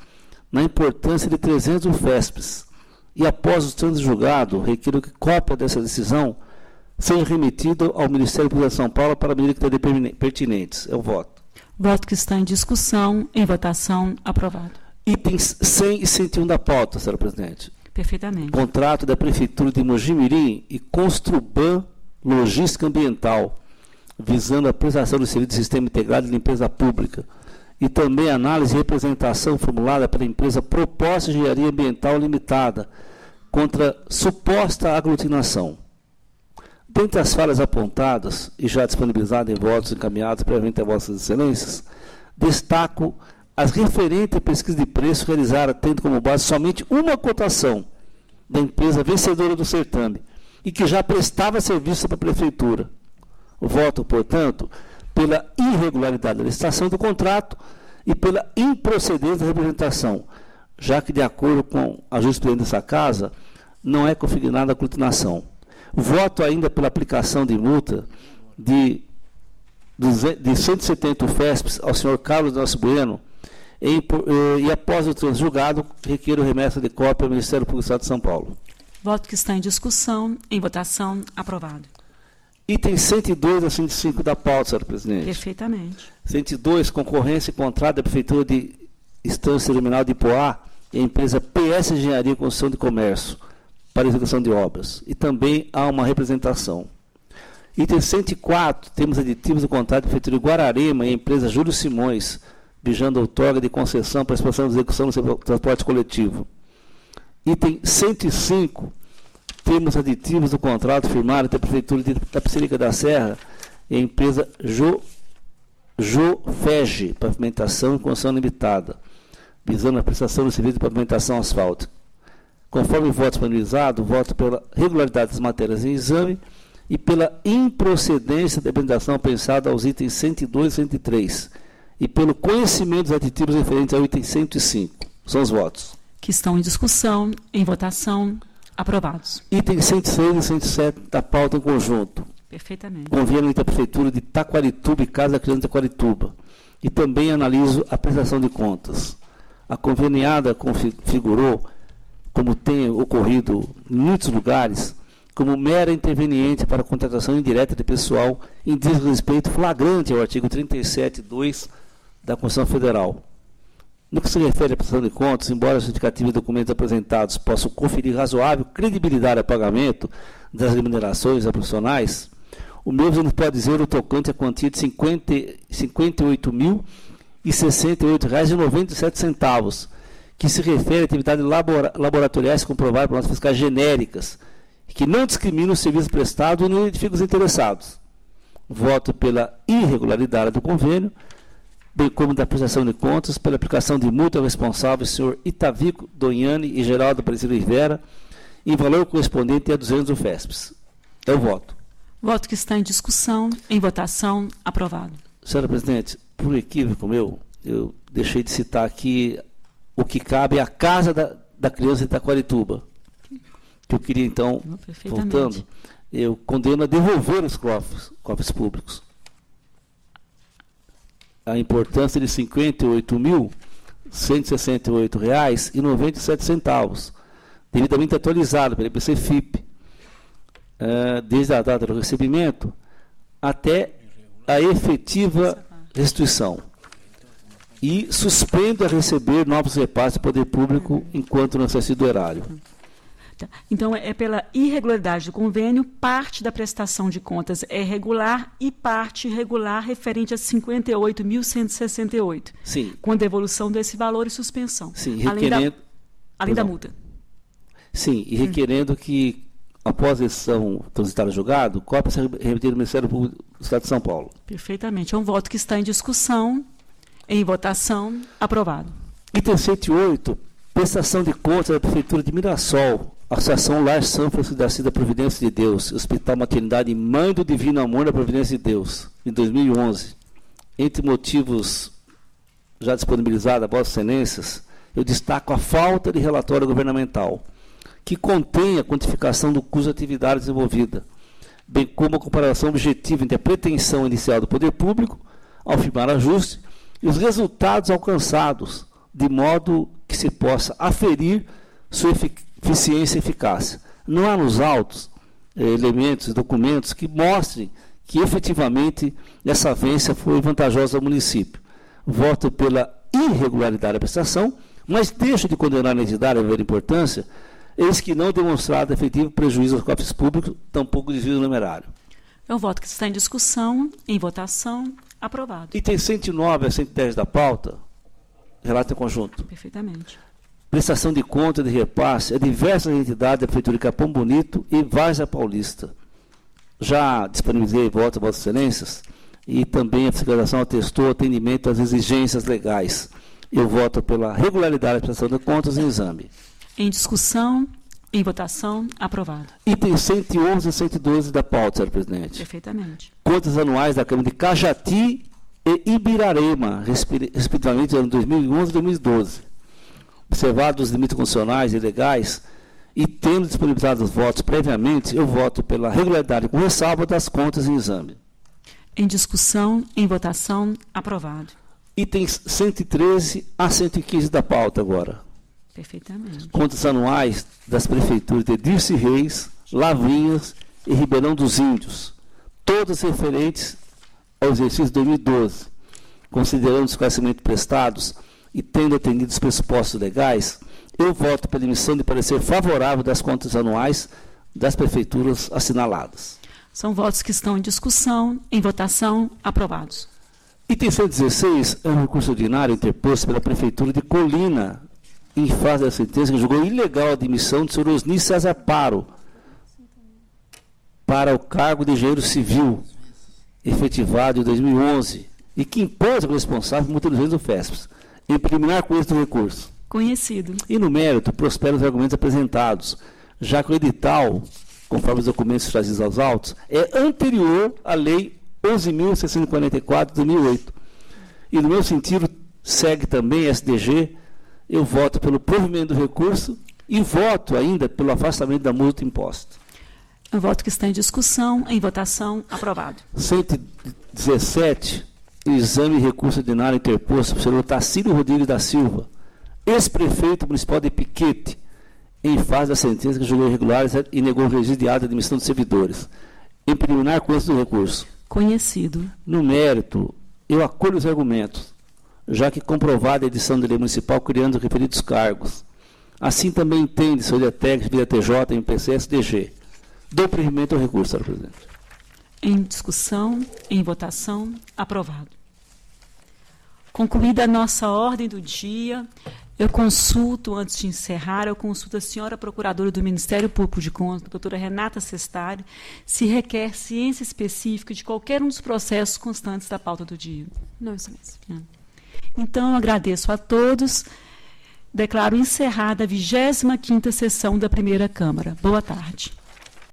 na importância de 300 UFESPs. E após o trânsito julgado, requiro que cópia dessa decisão seja remetida ao Ministério Público de São Paulo para medidas que tenham pertinentes. É o voto. Voto que está em discussão, em votação, aprovado. Itens 100 e 101 da pauta, senhora presidente. Perfeitamente. Contrato da Prefeitura de Mogi-mirim e Construban Logística Ambiental, visando a prestação do serviço de sistema integrado de limpeza pública, e também análise e representação formulada pela empresa Proposta de Engenharia Ambiental Limitada contra suposta aglutinação. Dentre as falhas apontadas e já disponibilizadas em votos encaminhados previamente a Vossas Excelências, destaco as referentes à pesquisa de preço realizada tendo como base somente uma cotação da empresa vencedora do certame e que já prestava serviço para a Prefeitura. Voto, portanto, pela irregularidade da licitação do contrato e pela improcedência da representação, já que, de acordo com a jurisprudência dessa Casa, não é configurada a aglutinação. Voto ainda pela aplicação de multa de 170 UFESPs ao senhor Carlos Nelson Bueno e após o trânsito julgado, requer remessa de cópia ao Ministério Público do Estado de São Paulo. Voto que está em discussão, em votação, aprovado. Item 102 a 105 da pauta, senhora presidente. Perfeitamente. 102, concorrência e contrato da Prefeitura de Estância Terminal de Ipoá e a empresa PS Engenharia e Construção de Comércio para execução de obras. E também há uma representação. Item 104, temos aditivos do contrato da Prefeitura de Guararema e a empresa Júlio Simões, visando a outorga de concessão para a expansão e execução do transporte coletivo. Item 105, temos aditivos do contrato firmado entre a Prefeitura de Tapicerica da Serra e a empresa Jofeg, Pavimentação e Construção Limitada, visando a prestação do serviço de pavimentação asfáltica. Conforme o voto disponibilizado, voto pela regularidade das matérias em exame e pela improcedência da apresentação pensada aos itens 102 e 103, e pelo conhecimento dos aditivos referentes ao item 105. São os votos. Que estão em discussão, em votação, aprovados. Itens 106 e 107 da pauta em conjunto. Perfeitamente. Convênio entre a Prefeitura de Taquarituba e Casa da Criança de Taquarituba. E também analiso a prestação de contas. A conveniada configurou, como tem ocorrido em muitos lugares, como mera interveniente para a contratação indireta de pessoal em desrespeito flagrante ao artigo 37.2 da Constituição Federal. No que se refere à prestação de contas, embora a justificativa e documentos apresentados possam conferir razoável credibilidade ao pagamento das remunerações a profissionais, o mesmo nos pode dizer o tocante à quantia de R$ 58.068,97, que se refere a atividades laboratoriais comprovadas por notas fiscais genéricas, que não discriminam o serviço prestado e não identificam os interessados. Voto pela irregularidade do convênio, bem como da prestação de contas, pela aplicação de multa ao responsável, senhor Itavico Donhani e Geraldo Aparecido Rivera, em valor correspondente a 200 UFESPs. É o voto. Voto que está em discussão, em votação, aprovado. Senhora presidente, por equívoco meu, eu deixei de citar aqui o que cabe à Casa da Criança de Taquarituba, que eu queria, então, voltando, eu condeno a devolver os cofres públicos. A importância de R$ 58.168,97, devidamente atualizado pela IPC-FIP, desde a data do recebimento até a efetiva restituição. E suspendo a receber novos repasses do poder público enquanto não se do erário. Então, é pela irregularidade do convênio, parte da prestação de contas é regular e parte irregular referente a 58.168. Sim. Com devolução desse valor e suspensão. Sim, requerendo... Além da multa. Sim, e requerendo que, após a decisão transitada julgado, cópia seja remetida ao Ministério Público do Estado de São Paulo. Perfeitamente. É um voto que está em discussão, em votação, aprovado. Item 108, prestação de contas da Prefeitura de Mirassol, Associação Lar São Francisco da Assis da Providência de Deus, Hospital Maternidade Mãe do Divino Amor da Providência de Deus, em 2011. Entre motivos já disponibilizados a Vossas Excelências, eu destaco a falta de relatório governamental, que contém a quantificação do custo da atividade desenvolvida, bem como a comparação objetiva entre a pretensão inicial do poder público, ao firmar ajuste, e os resultados alcançados, de modo que se possa aferir sua eficiência e eficácia. Não há nos autos elementos e documentos que mostrem que efetivamente essa avença foi vantajosa ao município. Voto pela irregularidade da prestação, mas deixo de condenar a entidade a ver importância, eis que não demonstrado efetivo prejuízo aos cofres públicos, tampouco desvio numerário. É um voto que está em discussão, em votação, aprovado. Item 109 a 110 da pauta, relato em conjunto. Perfeitamente. Prestação de conta de repasse a diversas entidades da Prefeitura de Capão Bonito e Várzea Paulista. Já disponibilizei voto a Vossas Excelências e também a fiscalização atestou atendimento às exigências legais. Eu voto pela regularidade da prestação de contas em exame. Em discussão, em votação, aprovado. Item 111 e 112 da pauta, senhor presidente. Perfeitamente. Contas anuais da Câmara de Cajati e Ibirarema, respectivamente, ano 2011 e 2012. Observados os limites constitucionais e legais, e tendo disponibilizado os votos previamente, eu voto pela regularidade com ressalva das contas em exame. Em discussão, em votação, aprovado. Itens 113 a 115 da pauta agora. Perfeitamente. Contas anuais das prefeituras de Dirce Reis, Lavrinhas e Ribeirão dos Índios, todas referentes ao exercício 2012, considerando os esclarecimentos prestados e tendo atendido os pressupostos legais, eu voto pela emissão de parecer favorável das contas anuais das prefeituras assinaladas. São votos que estão em discussão, em votação, aprovados. Item 116 é um recurso ordinário interposto pela Prefeitura de Colina, em fase da sentença que julgou ilegal a admissão de senhor Osni César Paro para o cargo de engenheiro civil, efetivado em 2011, e que impôs ao responsável por multa do FESPES, em preliminar com esse recurso. Conhecido. E no mérito, prosperam os argumentos apresentados, já que o edital, conforme os documentos trazidos aos autos, é anterior à Lei 11.644 de 2008. E no meu sentido, segue também SDG, eu voto pelo provimento do recurso e voto ainda pelo afastamento da multa imposta. Um voto que está em discussão, em votação, aprovado. 117, exame e recurso ordinário interposto pelo senhor Tacílio Rodrigues da Silva, ex-prefeito municipal de Piquete, em fase da sentença que julgou irregulares e negou o registro de ato de admissão de servidores. Em preliminar com esse do recurso. Conhecido. No mérito, eu acolho os argumentos, já que comprovada a edição da lei municipal criando os referidos cargos. Assim também entende o senhor técnico via TJ, MPC, SDG. Dou provimento ao recurso, senhor presidente. Em discussão, em votação, aprovado. Concluída a nossa ordem do dia, eu consulto, antes de encerrar, eu consulto a senhora Procuradora do Ministério Público de Contas, doutora Renata Sestari, se requer ciência específica de qualquer um dos processos constantes da pauta do dia. Não, excelência. Então, eu agradeço a todos. Declaro encerrada a 25ª sessão da primeira Câmara. Boa tarde.